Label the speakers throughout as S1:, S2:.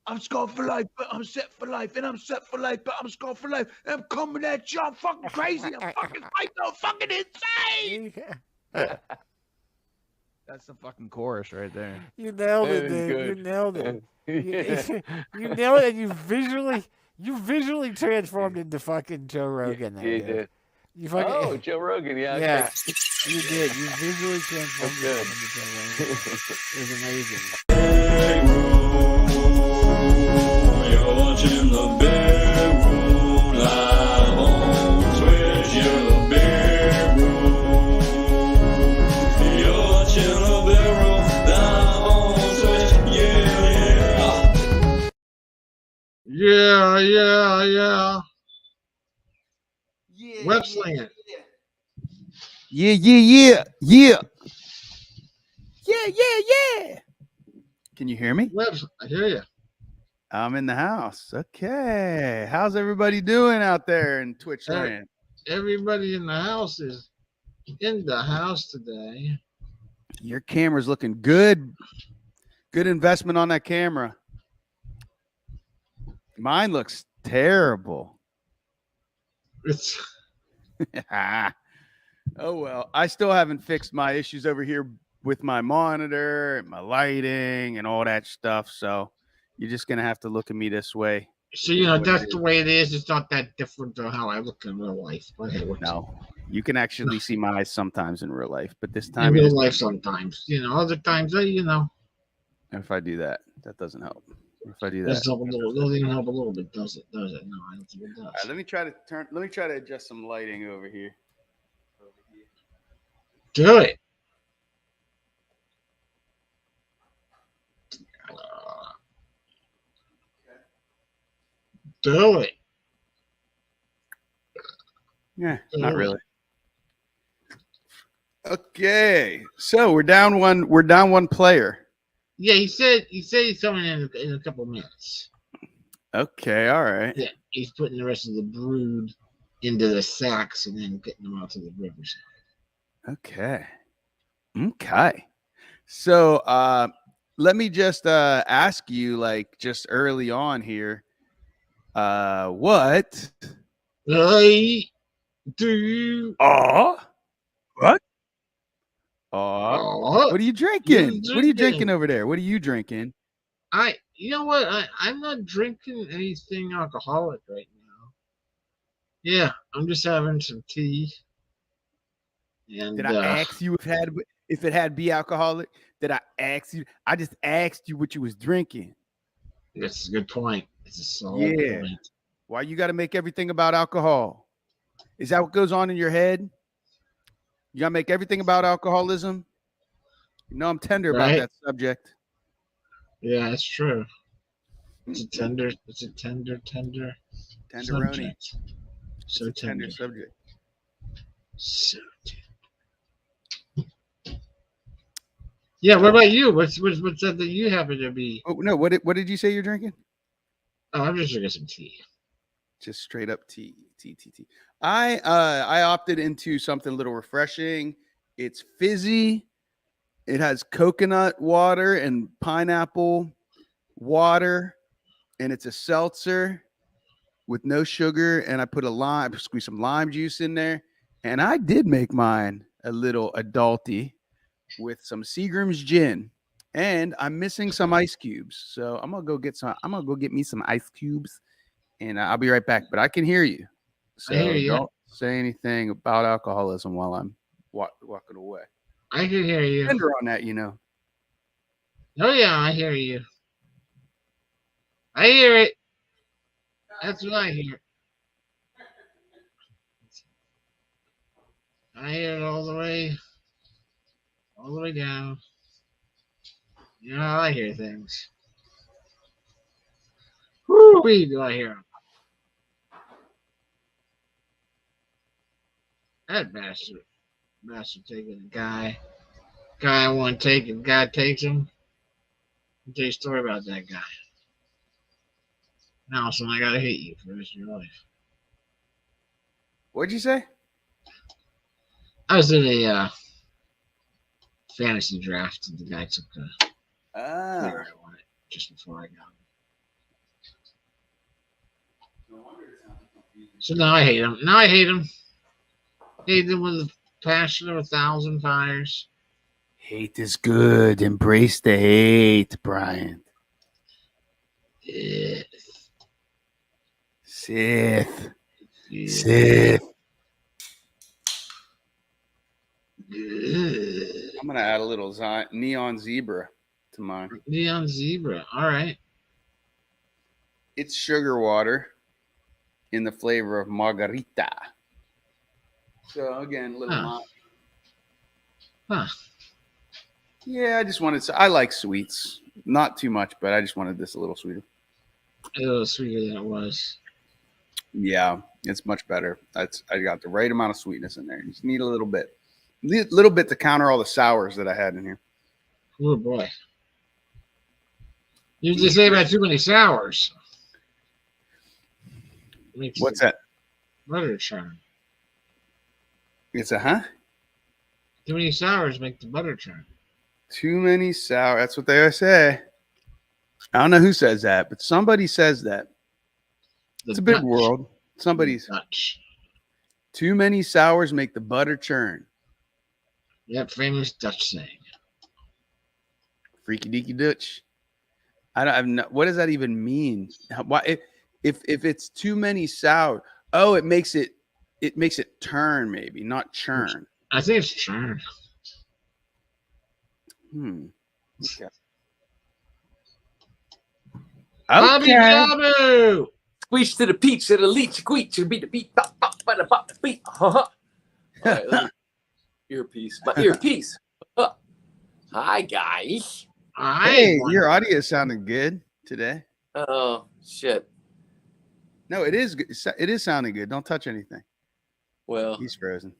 S1: I'm scarred for life, but I'm set for life, and I'm set for life, but I'm scarred for life. And I'm coming at you. I'm fucking crazy. I'm fucking psycho, fucking insane. That's the fucking chorus right there.
S2: You nailed it,
S3: That is
S2: dude. You
S3: good.
S2: nailed it.
S3: Yeah.
S2: You nailed it, and you visually transformed into fucking Joe Rogan there,
S3: You
S2: dude.
S3: did.
S2: You fucking,
S3: Oh, Joe Rogan. Yeah.
S2: yeah,
S3: Okay.
S2: you did. You visually transformed
S3: That's
S2: yourself into Joe Rogan. It was amazing.
S4: You're watching the big room live on Twitch. You're the big room. You're watching the big room live on Twitch. Yeah.
S5: Yeah. Web slinger.
S1: Yeah. Can you hear me?
S5: I hear you.
S1: I'm in the house. Okay. How's everybody doing out there in Twitch land?
S5: Everybody in the house is in the house today.
S1: Your camera's looking good. Good investment on that camera. Mine looks terrible.
S5: It's
S1: Oh, well, I still haven't fixed my issues over here with my monitor and my lighting and all that stuff. So you're just going to have to look at me this way.
S5: so that's the way it is. It's not that different to how I look in real life. But hey,
S1: No, you can actually see my eyes sometimes in real life, but this
S5: in
S1: time,
S5: real life sometimes. Other times,
S1: if I do that, that doesn't help. If I do that,
S5: doesn't even help a little bit, does it? No, I don't think it does.
S1: all right, let me try to adjust some lighting over here.
S5: Do it. Do it.
S1: Yeah, not really. Okay, so we're down one player.
S5: Yeah, he said he's coming in a couple of minutes.
S1: Okay, all right.
S5: Yeah, he's putting the rest of the brood into the sacks and then getting them out to the riverside.
S1: Okay. So let me just ask you, like, just early on here, what
S5: I do.
S1: What are you drinking? What are you drinking over there? What are you drinking?
S5: You know what? I'm not drinking anything alcoholic right now. Yeah, I'm just having some tea. And
S1: did I ask you if it had be alcoholic? Did I ask you? I just asked you what you was drinking.
S5: That's a good point. It's a solid point.
S1: Why you got to make everything about alcohol? Is that what goes on in your head? You got to make everything about alcoholism? I'm tender about that subject.
S5: Yeah, that's true. It's a tender
S1: tenderoni.
S5: subject.
S1: So it's a tender subject.
S5: So yeah, what about you? What's that you happen to be?
S1: Oh no, what did you say you're drinking?
S5: Oh, I'm just drinking some tea.
S1: Just straight up tea. I opted into something a little refreshing. It's fizzy. It has coconut water and pineapple water, and it's a seltzer with no sugar. And I put squeeze some lime juice in there, and I did make mine a little adulty with some Seagram's gin, and I'm missing some ice cubes. So I'm gonna go get me some ice cubes. And I'll be right back. But I can hear you. So don't say anything about alcoholism while I'm walking away.
S5: I can hear you.
S1: Tender on that,
S5: Oh, yeah, I hear you. I hear it. That's what I hear. I hear it all the way down. You know how I hear things. Woo-wee, do I hear them. That bastard. Bastard taking a guy. Guy I want to take it. Guy takes him. I'll tell you a story about that guy. Now, so I gotta hate you for the rest of your life.
S1: What'd you say?
S5: I was in a fantasy draft, and the guy took the player I wanted just before I got him. So now I hate him. Now I hate him. Hate him with a passion of 1,000 fires.
S1: Hate is good. Embrace the hate, Brian.
S5: Yeah.
S1: Sith.
S5: Yeah.
S1: Sith.
S5: Yeah.
S1: I'm gonna add a little neon zebra to mine.
S5: Neon zebra. All right.
S1: It's sugar water in the flavor of margarita. So again, a little
S5: Huh. Huh.
S1: Yeah, I just wanted I like sweets. Not too much, but I just wanted this a little sweeter.
S5: A little sweeter than it was.
S1: Yeah, it's much better. I got the right amount of sweetness in there. You just need a little bit. Little bit to counter all the sours that I had in here.
S5: Oh boy. You just say about too many sours. Makes
S1: What's
S5: the
S1: that?
S5: butter churn.
S1: It's a
S5: Too many sours make the butter churn.
S1: Too many sour. That's what they say. I don't know who says that, but somebody says that.
S5: The
S1: It's a big
S5: Dutch.
S1: world. Somebody's
S5: Dutch.
S1: too many sours make the butter churn.
S5: That famous Dutch saying.
S1: Freaky deaky Dutch. What does that even mean? Why if it's too many sour? Oh, it makes it turn, maybe, not churn.
S5: I think it's churn.
S1: Okay.
S5: Bobby
S1: Okay.
S5: Jabu!
S3: Squeeze to the peach, to the leech, squeak to the beat, the beat, bop, bop, bada, bop, the beat. All right, let me earpiece. My earpiece. Hi, guys.
S1: Hey, your audio is sounding good today.
S3: Oh, shit.
S1: No, it is. It is sounding good. Don't touch anything.
S3: Well,
S1: He's frozen.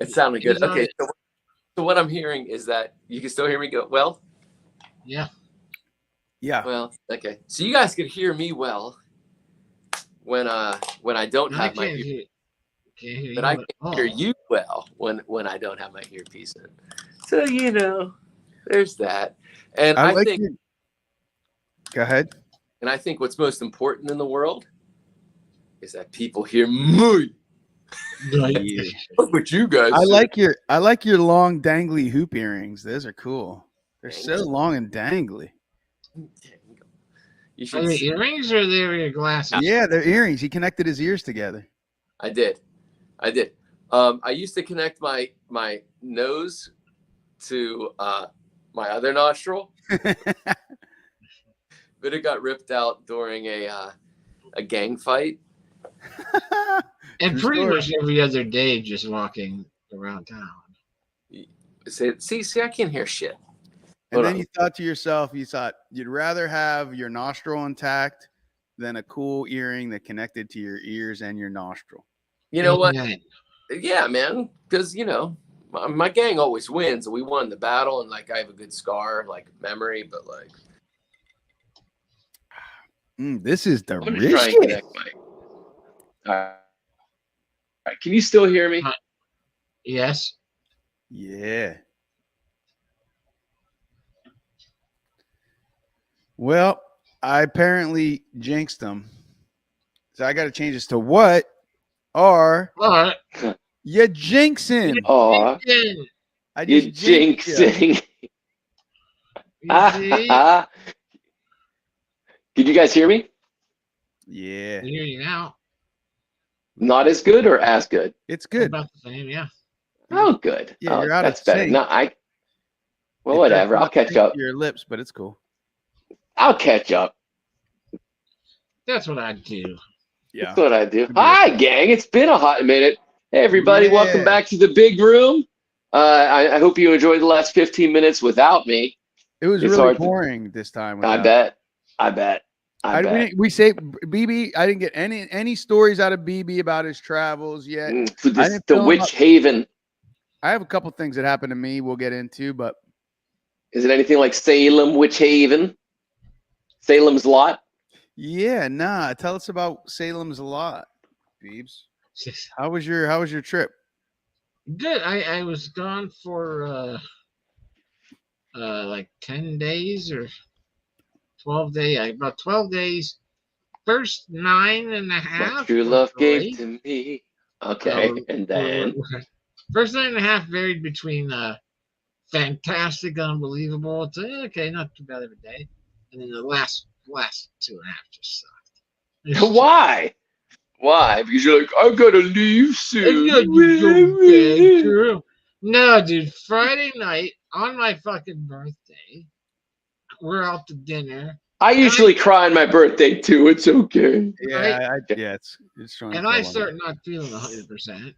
S3: it sounded good.
S5: He's on
S3: Okay,
S5: it.
S3: so what I'm hearing is that you can still hear me go well?
S5: Yeah.
S1: Yeah.
S3: Well, okay. So you guys could hear me well when I don't
S5: I
S3: have my
S5: can't
S3: ear,
S5: hear, you
S3: but I
S5: at
S3: can
S5: all.
S3: hear you well when I don't have my earpiece in. So there's that. And I think
S1: Go ahead.
S3: and I think what's most important in the world is that people hear me.
S5: Yeah.
S3: But you guys
S1: I
S3: say-
S1: like your long dangly hoop earrings. Those are cool. They're so
S3: Thanks.
S1: long and dangly.
S3: You
S5: Are
S3: should
S5: they
S3: see.
S5: earrings or are they your glasses?
S1: Yeah, they're earrings. He connected his ears together.
S3: I did. I used to connect my nose to my other nostril, but it got ripped out during a gang fight.
S5: And
S1: True
S5: pretty
S1: story.
S5: much every other day just walking around town.
S3: See, I can't hear shit.
S1: And
S3: Hold
S1: then
S3: on.
S1: you thought to yourself, you'd rather have your nostril intact than a cool earring that connected to your ears and your nostril.
S3: You know what?
S5: Yeah.
S3: Yeah, man. Because my gang always wins, and we won the battle, and like I have a good scar, like memory, but like
S1: This is
S3: I'm gonna try and
S1: delicious.
S3: connect my. All right. Can you still hear me?
S5: Yes.
S1: Yeah. Well, I apparently jinxed them. So I got to change this to what are
S5: All right.
S1: you jinxing?
S3: Aw,
S1: I
S3: you
S1: just jinxed ya.
S3: jinxing.
S5: You see?
S3: Can you guys hear me?
S1: Yeah,
S5: I hear you now.
S3: Not as good or as good?
S1: it's good.
S5: About the same, yeah.
S3: Oh, good.
S1: Yeah,
S3: Oh,
S1: you're out of
S3: that's better.
S1: sync.
S3: No,
S1: It
S3: whatever.
S1: does
S3: I'll
S1: not
S3: catch
S1: sync
S3: up.
S1: to your lips, but it's cool.
S3: I'll catch up.
S5: That's what I do.
S1: Yeah.
S3: That's what I do.
S1: Could be
S3: Hi, gang. It's been a hot minute. Hey, everybody.
S1: Yeah.
S3: Welcome back to the big room. I hope you enjoyed the last 15 minutes without me.
S1: It was
S3: It's
S1: really
S3: hard to-
S1: boring this time.
S3: I
S1: without-
S3: bet.
S1: I
S6: bet.
S1: we say BB. I didn't get any stories out of BB about his travels yet.
S6: To
S1: I didn't
S6: the
S1: fill him
S6: Witch
S1: up.
S6: Haven.
S1: I have a couple things that happened to me. We'll get into, but
S6: Is it anything like Salem, Witch Haven? Salem's Lot?
S1: yeah, nah. Tell us about Salem's Lot, Beebs. How was your trip?
S5: Good. I was gone for like 10 days or 12 days. About 12 days. First 9.5.
S6: My true
S5: were
S6: love
S5: great.
S6: gave to me. Okay, and then
S5: first 9.5 varied between fantastic, unbelievable, to okay, not too bad of a day, and then the last 2.5 just sucked. It's just-
S6: why? Why? Because you're like, I've got to leave soon.
S5: Yeah, you go back to room. No, dude. Friday night on my fucking birthday, we're out to dinner.
S6: I usually cry on my birthday too. It's okay.
S1: Yeah, yeah, it's showing.
S5: And I start not feeling 100%.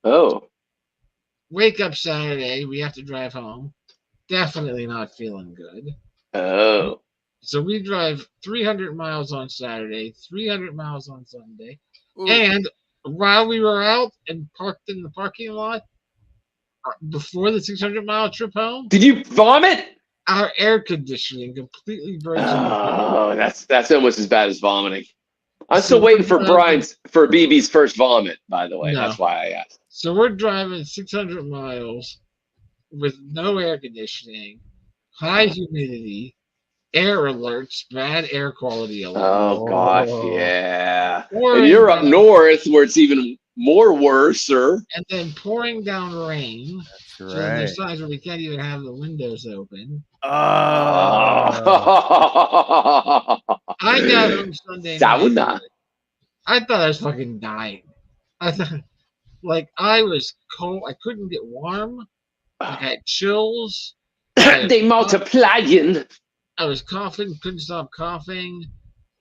S6: Oh,
S5: Wake up Saturday, we have to drive home. Definitely not feeling good.
S6: oh.
S5: So we drive 300 miles on Saturday, 300 miles on Sunday.
S1: Ooh.
S5: And while we were out and parked in the parking lot, before the 600-mile trip home,
S6: Did you vomit?
S5: our air conditioning completely breaks down.
S6: Oh, that's almost as bad as vomiting. I'm
S5: So
S6: still waiting for
S5: we're
S6: BB's first vomit, by the way.
S5: No.
S6: That's why I asked.
S5: So we're driving 600 miles with no air conditioning, high humidity, air alerts, bad air quality alerts.
S6: Oh gosh, yeah.
S5: Pouring
S6: And you're up
S5: down-
S6: north where it's even more worse, sir.
S5: And then pouring down rain.
S1: That's
S5: So
S1: right.
S5: there's times where we can't even have the windows open.
S1: Oh,
S5: I got home Sunday
S6: Sauna.
S5: night. I thought I was fucking dying. I thought, like, I was cold. I couldn't get warm. Like, I had chills.
S6: They multiplying.
S5: I was coughing. Couldn't stop coughing.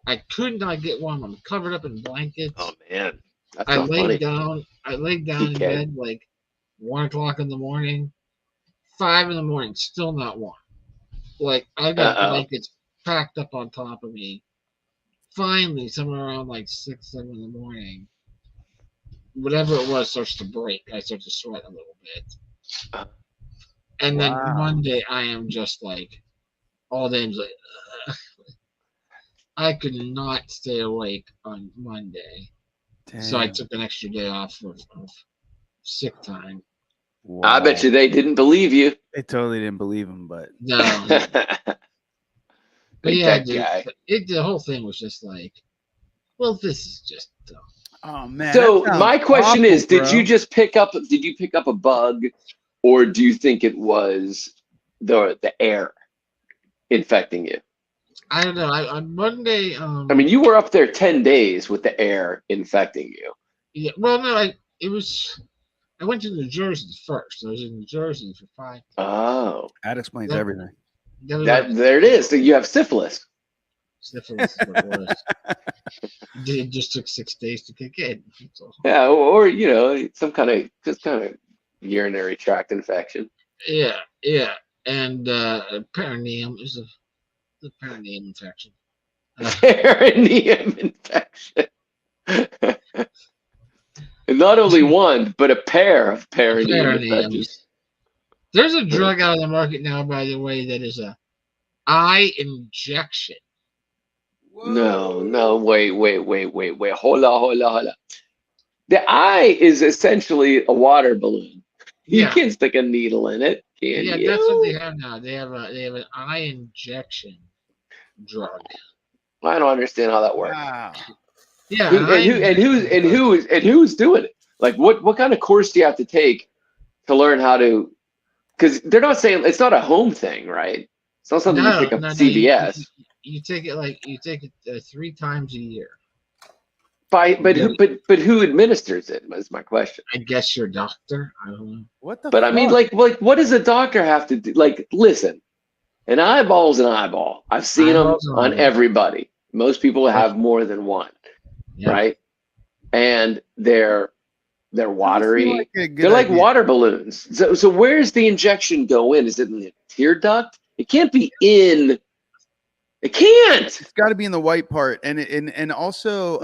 S5: I could not get warm. I'm covered up in blankets.
S6: Oh man, that's
S5: I
S6: not
S5: laid
S6: funny.
S5: down. I laid down in
S6: PK.
S5: bed like 1 o'clock in the morning. 5 in the morning, still not warm. Like I got
S6: Uh-oh.
S5: blankets packed up on top of me. Finally, somewhere around like 6, 7 in the morning, whatever it was starts to break. I start to sweat a little bit. And then
S1: Wow.
S5: Monday, I am just like, all day, I'm like, ugh. I could not stay awake on Monday. So I
S1: damn.
S5: took an extra day off of sick time.
S6: I bet you they didn't believe you.
S1: They totally didn't believe him, but
S5: No. But
S6: Big
S5: yeah,
S6: tech
S5: dude,
S6: guy.
S5: the whole thing was just like, well, this is just dumb.
S1: oh man.
S6: So
S1: that sounds
S6: my question
S1: awful,
S6: is, did
S1: bro.
S6: you pick up a bug, or do you think it was the air infecting you?
S5: I don't know. On Monday,
S6: I mean, you were up there 10 days with the air infecting you.
S5: yeah, well, no, I went to New Jersey first. I was in New Jersey for 5 days.
S6: Oh,
S1: That explains
S5: Yeah.
S1: everything.
S5: That was like
S6: there it is. So you have syphilis.
S5: syphilis is what it was. It just took 6 days to kick in. So,
S6: Yeah, or some kind of urinary tract infection.
S5: yeah, and perineum is the perineum infection.
S6: Perineum infection. And not only one, but a pair of perineum infections.
S5: Perineums. There's a drug out on the market now, by the way, that is a eye injection.
S6: No, wait. Hold on. The eye is essentially a water balloon. You
S5: Yeah.
S6: can stick a needle in it, can
S5: Yeah,
S6: you?
S5: that's what they have now. They have an eye injection drug.
S6: I don't understand how that works.
S1: Wow.
S5: Yeah,
S6: Who's doing it? Like, what kind of course do you have to take to learn how to? Because they're not saying it's not a home thing, right? It's not something you pick up at CVS.
S5: You take it 3 times a year.
S6: But who administers it? Is my question.
S5: I guess your doctor. I don't know.
S1: What the?
S6: But I mean,
S1: fuck?
S6: like, what does a doctor have to do? Like, listen, an eyeball's an eyeball. I've seen them
S5: Eyeball's an
S6: on
S5: eyeball.
S6: everybody. Most people have more than one,
S5: Yeah.
S6: right? And they're watery.
S1: Like a good
S6: They're like
S1: idea.
S6: water balloons. So where's the injection go in? Is it in the tear duct? It can't be in It can't.
S1: It's got to be in the white part, and also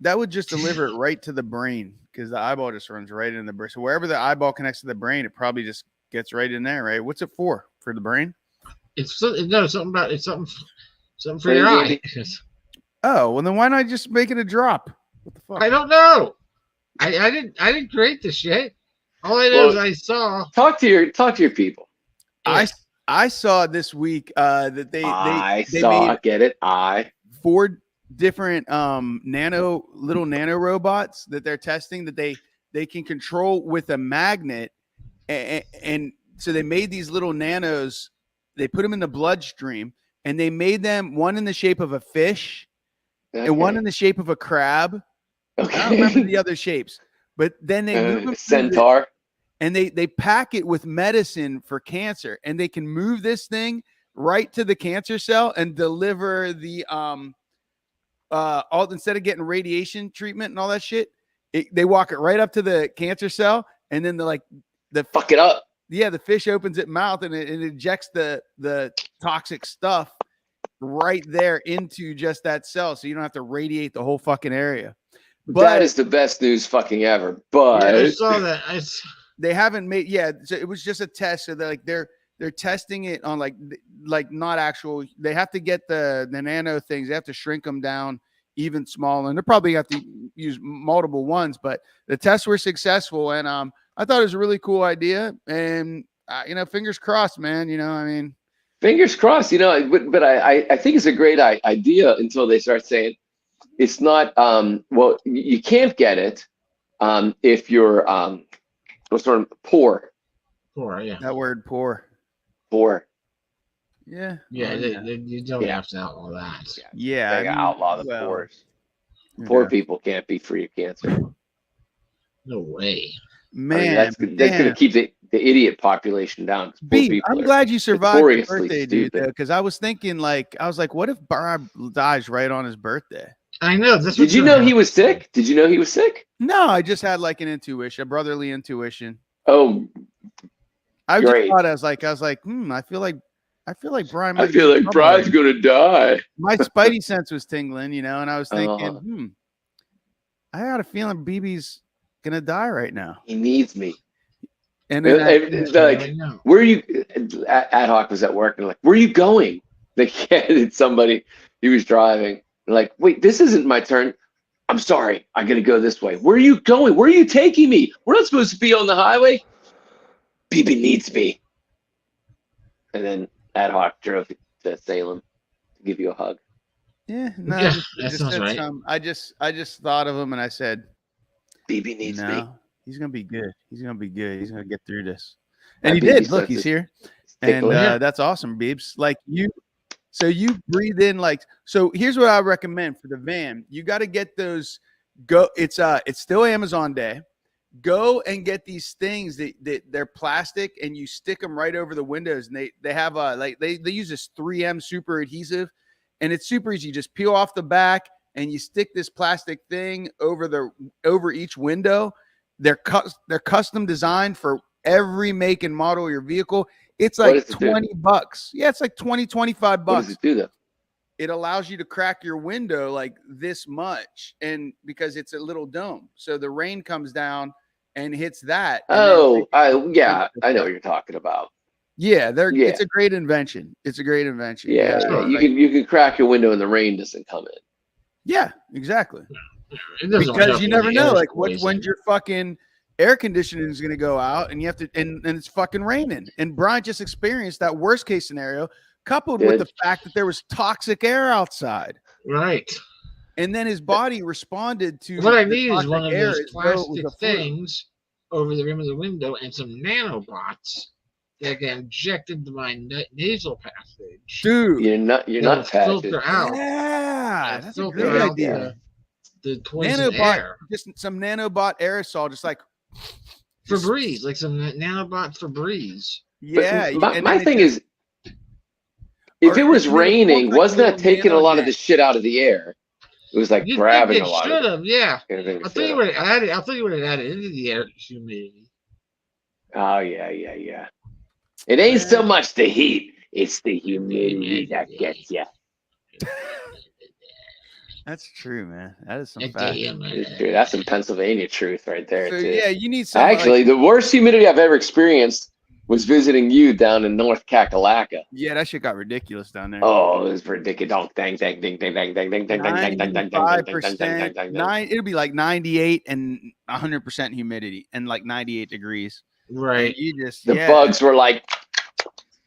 S1: that would just deliver it right to the brain because the eyeball just runs right in the brain. So wherever the eyeball connects to the brain, it probably just gets right in there, right? What's it for? For the brain?
S5: It's something for your eye.
S1: Oh, well then why not just make it a drop? What the fuck?
S5: I don't know. I didn't create this shit. All I know is I saw.
S6: Talk to your people.
S1: I saw this week that they made
S6: get it.
S1: 4 different little nano robots that they're testing that they can control with a magnet, and so they made these little nanos. They put them in the bloodstream, and they made them one in the shape of a fish and one in the shape of a crab.
S6: Okay.
S1: I don't remember the other shapes, but then they move them
S6: centaur.
S1: And they pack it with medicine for cancer, and they can move this thing right to the cancer cell and deliver the instead of getting radiation treatment and all that shit, they walk it right up to the cancer cell, and then
S6: fuck it up.
S1: Yeah, the fish opens its mouth and it injects the toxic stuff right there into just that cell, so you don't have to radiate the whole fucking area. But
S6: that is the best news fucking ever. But
S5: yeah, I saw that.
S1: They haven't made so it was just a test. So they're testing it on like not actual. They have to get the nano things. They have to shrink them down even smaller, and they're probably have to use multiple ones. But the tests were successful, and I thought it was a really cool idea. And fingers crossed, man. I mean,
S6: fingers crossed. But I think it's a great idea until they start saying it's not. Well, you can't get it if you're what's sort of poor.
S5: Poor, yeah.
S1: That word poor.
S6: Poor.
S1: Yeah.
S5: Yeah, you don't have to outlaw that.
S6: Yeah. They outlaw the poor. Poor people can't be free of cancer.
S5: No way.
S6: Man, that's going to keep the idiot population down.
S1: I'm glad you survived your birthday, dude. Because I was thinking, what if Bob dies right on his birthday?
S5: I know.
S6: Did you know he was sick? Did you know he was sick?
S1: No, I just had like an intuition, a brotherly intuition.
S6: Oh,
S1: I just thought I was like, I feel like Brian.
S6: I feel like Brian's gonna die.
S1: My spidey sense was tingling, and I was thinking, I got a feeling BB's gonna die right now.
S6: He needs me.
S1: And then
S6: where are you? Ad hoc was at work, and where are you going? It's somebody. He was driving. Like, wait, this isn't my turn. I'm sorry. I got to go this way. Where are you going? Where are you taking me? We're not supposed to be on the highway. BB needs me. And then Ad hoc drove to Salem to give you a hug.
S1: Yeah, no,
S5: that sounds right.
S1: I just thought of him and I said,
S6: BB needs me.
S1: He's gonna be good. He's gonna be good. He's gonna get through this. And he did. Look, he's here. And that's awesome, Beebs. So you breathe in so here's what I recommend for the van. You got to get those it's still Amazon Day. Go and get these things that they're plastic and you stick them right over the windows, and they have they use this 3M super adhesive, and it's super easy. You just peel off the back and you stick this plastic thing over each window. They're custom designed for every make and model of your vehicle. It's like $20. Yeah, it's like $20-25.
S6: What does it do though?
S1: It allows you to crack your window like this much, and because it's a little dome, so the rain comes down and hits that.
S6: I know what you're talking about.
S1: Yeah, it's a great invention. It's a great invention.
S6: Yeah, you can crack your window and the rain doesn't come in.
S1: Yeah, exactly. Because you never know, when your fucking air conditioning is going to go out and you have to, and it's fucking raining. And Brian just experienced that worst case scenario, coupled with the fact that there was toxic air outside.
S5: Right.
S1: And then his body responded to
S5: what I need is one of those plastic things over the rim of the window and some nanobots that get injected into my nasal passage.
S1: Dude,
S6: you're not
S5: filter out.
S1: Yeah, that's a great idea.
S5: The poison air.
S1: Just some nanobot aerosol, just like
S5: Febreze, like some nanobot Febreze.
S1: Yeah.
S6: My thing is, if it was raining, wasn't that taking a lot of the shit out of the air? It was grabbing a lot.
S5: Should have, yeah. I'll tell you what it added. I'll tell you what it added into the air humidity.
S6: Oh yeah. It ain't so much the heat; It's the humidity that gets you.
S1: That's true, man. That is some
S5: It's the
S1: fact.
S5: humidity.
S6: It's true. That's some Pennsylvania truth right there,
S1: So
S6: too.
S1: yeah, you need some
S6: Actually, the worst humidity I've ever experienced was visiting you down in North Kakalaka.
S1: yeah, that shit got ridiculous down there.
S6: Oh, it was ridiculous. Dong, dang, dang, dang, dang, dang, dang, dang, dang, dang, dang, dang, dang, dang, dang, dang, dang, dang, dang.
S1: It'll be like 98 and 100% humidity and like 98 degrees. And
S5: Right.
S1: you just
S6: The bugs were like,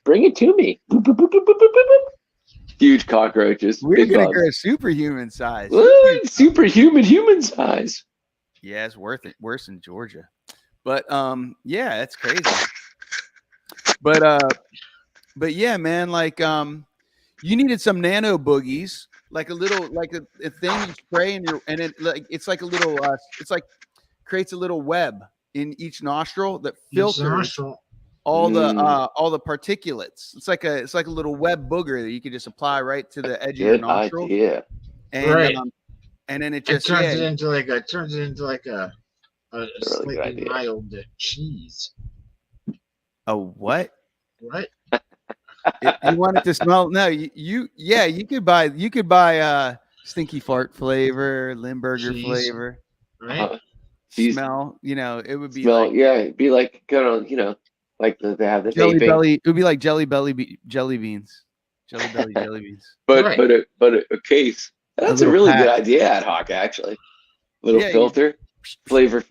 S6: bring it to me. Boop, boop, boop, boop, boop, boop, boop. Huge cockroaches.
S1: We're
S6: Big
S1: gonna
S6: bugs.
S1: go superhuman size.
S6: What? Superhuman human size.
S1: Yeah, it's worth it. Worse in Georgia. But yeah, that's crazy. But yeah, man, like you needed some nano boogies, like a little like a thing you spray in your and it like it's like a little it's like creates a little web in each nostril that filters all the particulates. It's like a little web booger that you could just apply right to the edge of your
S6: Good
S1: nostril.
S6: idea.
S1: And
S5: Right.
S1: And then it
S5: It
S1: just
S5: turns it into like a
S6: really good
S5: slightly
S6: idea.
S5: mild cheese.
S1: a what?
S5: What?
S1: You want it to smell? No, you could buy stinky fart flavor, Limburger
S5: Cheese.
S1: flavor.
S5: Right?
S6: Cheese.
S1: Smell, it would be
S6: Smell,
S1: like
S6: yeah, it'd be like kind of, like they have the
S1: jelly
S6: vaping.
S1: belly. It would be like jelly beans. Jelly belly jelly beans.
S6: But
S5: Right.
S6: but a case. That's a
S1: little
S6: really
S1: pack.
S6: good idea, ad hoc, actually. Little
S1: Yeah, you-
S6: filter, flavor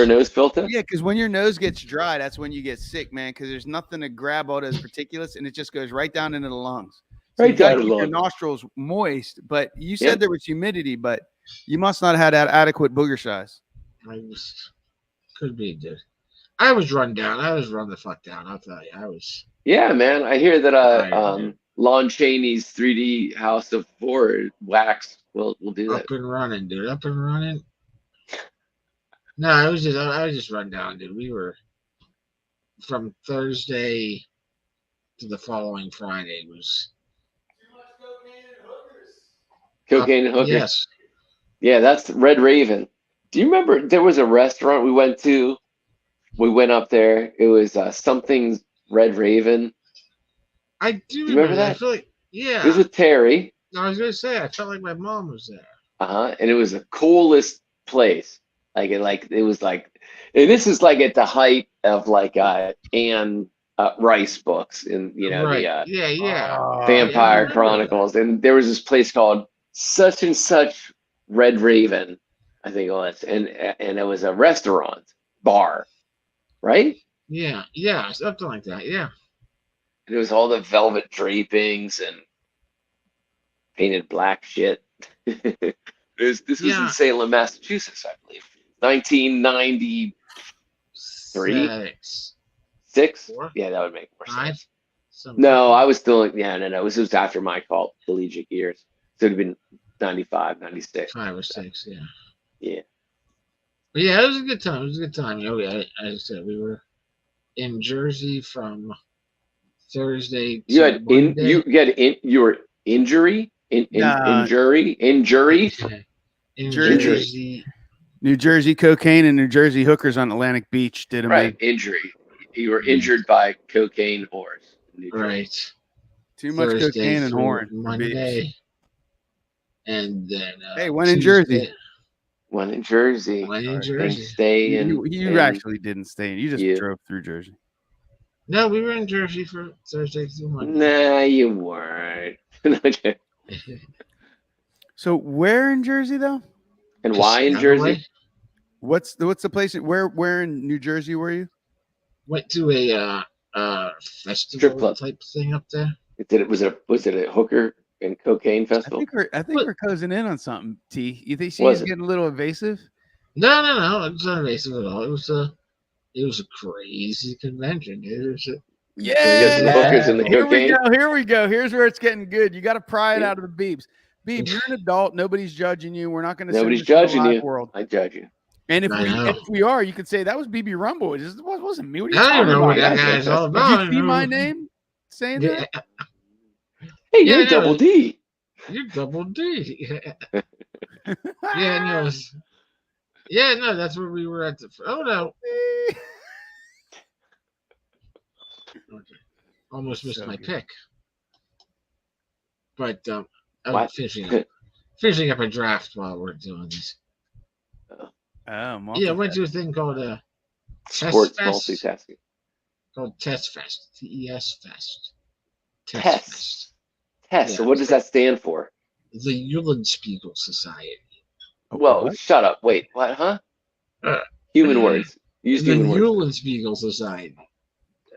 S6: nose filter.
S1: Yeah, because when your nose gets dry, that's when you get sick, man. Because there's nothing to grab all those particulates, and it just goes right down into the lungs. So
S6: Right
S1: you gotta
S6: down the
S1: keep your
S6: lungs.
S1: nostrils moist. But you said
S6: Yeah.
S1: there was humidity, but you must not have had adequate booger size.
S5: Could be, dude. I was run down. I was run the fuck down. I'll tell you. I was.
S6: Yeah, man. I hear that
S5: Tired,
S6: Lon Chaney's 3D House of Horror wax will do that.
S5: Up and running, dude. Up and running. No, I was just run down, dude. We were from Thursday to the following Friday was
S6: Cocaine and hookers.
S5: Yes.
S6: Yeah, that's Red Raven. Do you remember there was a restaurant we went to? We went up there. It was something Red Raven.
S5: I do
S6: You remember
S5: I
S6: that?
S5: feel like, yeah.
S6: It was with Terry.
S5: I was gonna say I felt like my mom was there.
S6: And it was the coolest place. It was like, and this is like at the height of like Anne Rice books in
S5: Right.
S6: the
S5: yeah.
S6: Vampire
S5: Yeah.
S6: Chronicles, and there was this place called such and such Red Raven, I think it was, and it was a restaurant bar, right?
S5: Yeah, something like that. Yeah.
S6: And it was all the velvet drapings and painted black shit. This was in Salem, Massachusetts, I believe. 1993. Six?
S5: Four?
S6: Yeah, that would make more
S5: Five?
S6: sense.
S5: Something
S6: No,
S5: like
S6: I was still, no. It was after my collegiate years. So it would have been 95, 96.
S5: 5 or 6. Yeah.
S6: Yeah.
S5: But yeah, it was a good time. It was a good time. As I said, we were in Jersey from Thursday to
S6: You had
S5: Monday.
S6: you were injury
S1: Nah.
S6: injury.
S5: In
S1: Jersey.
S5: Jersey.
S1: New Jersey cocaine and New Jersey hookers on Atlantic Beach did them
S6: Right,
S1: in.
S6: injury. You were injured by cocaine whores. in New Jersey.
S5: Right.
S1: Too much
S5: Thursday
S1: cocaine and
S5: through
S1: horn. for
S5: Monday.
S1: beach.
S5: And then
S1: Hey, one in Jersey.
S5: Tuesday-
S6: One in Jersey.
S5: One in
S6: And
S5: Jersey.
S6: stay in.
S1: You actually didn't stay in. You just
S6: you.
S1: drove through Jersey.
S5: No, we were in Jersey for Thursday through Monday.
S6: Nah, you weren't.
S1: So where in Jersey though?
S6: And why in
S5: Piscataway.
S6: Jersey?
S1: What's the place? Where in New Jersey were you?
S5: Went to a
S6: Strip
S5: festival
S6: club.
S5: type thing up there.
S6: Was it a hooker and cocaine
S1: I
S6: festival?
S1: think we're closing in on something. T. You think
S6: Was
S1: she's
S6: it?
S1: getting a little evasive?
S5: No, it was not invasive at all. It was a crazy convention, dude. It was a,
S6: You got some hookers and the
S1: Here we
S6: cocaine.
S1: go. Here we go. Here's where it's getting good. You got to pry it
S6: Yeah.
S1: out of the beeps. Beeb, you're an adult. Nobody's judging you. We're not going to.
S6: Nobody's judging you.
S1: World.
S6: I judge you.
S1: And if
S5: I know.
S1: we are, you could say that was BB Rumble. It just wasn't me. What are you
S5: I don't
S1: talking
S5: know what
S1: about?
S5: that guy's all about.
S1: Did you see my name saying
S5: Yeah,
S1: that?
S6: Hey, you're
S5: Yeah,
S6: a double D.
S5: you're double D. Yeah, no, that's where we were at. Oh no. Okay. Almost missed
S1: So
S5: my
S1: good.
S5: pick. But I'm
S6: What?
S5: finishing up a draft while we're doing this.
S1: Oh,
S5: Yeah, I went to a thing called
S6: Sports
S5: Fest.
S6: multitasking.
S5: Called Test Fest. TES Fest.
S6: Test.
S5: Yeah.
S6: So what does that stand for?
S5: The Eulenspiegel Society.
S6: Whoa, shut up. Wait, what, huh?
S5: Uh,
S6: Human words. Use
S5: the
S6: human words.
S5: Eulenspiegel Society.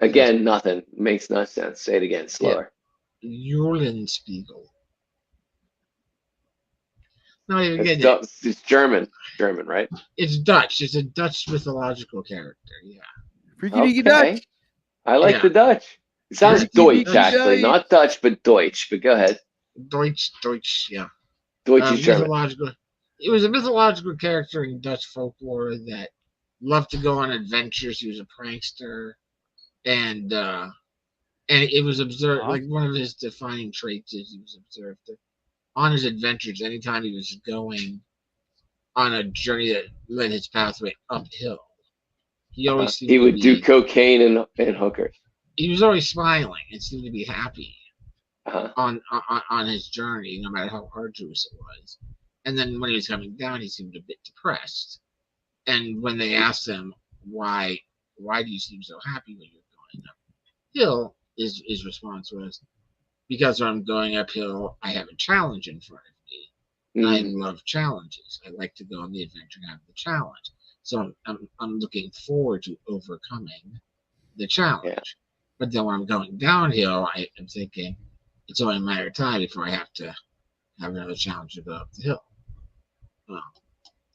S6: Again, nothing. Makes no sense. Say it again, slower.
S5: Eulenspiegel. Not even getting it.
S6: It's German. German, right?
S5: It's Dutch. It's a Dutch mythological character. Yeah.
S1: Freaky deaky
S6: Okay.
S1: Dutch.
S6: I like the Dutch. It sounds
S5: Freaky
S6: Deutsch,
S5: deaky
S6: actually. Not Dutch, but Deutsch. But go ahead.
S5: Deutsch, yeah.
S6: Deutsch is German.
S5: Mythological. It was a mythological character in Dutch folklore that loved to go on adventures. He was a prankster, and it was observed like one of his defining traits is he was observed that on his adventures, anytime he was going on a journey that led his pathway uphill, he always seemed
S6: He
S5: to
S6: would
S5: be,
S6: do cocaine and hookers.
S5: He was always smiling and seemed to be happy
S6: Uh-huh.
S5: on his journey, no matter how arduous it was. And then when he was coming down, he seemed a bit depressed. And when they asked him why do you seem so happy when you're going uphill, his response was, because when I'm going uphill, I have a challenge in front of me. I love challenges. I like to go on the adventure and have the challenge. So I'm looking forward to overcoming the challenge. Yeah. But then when I'm going downhill, I'm thinking it's only a matter of time before I have to have another challenge to go up the hill.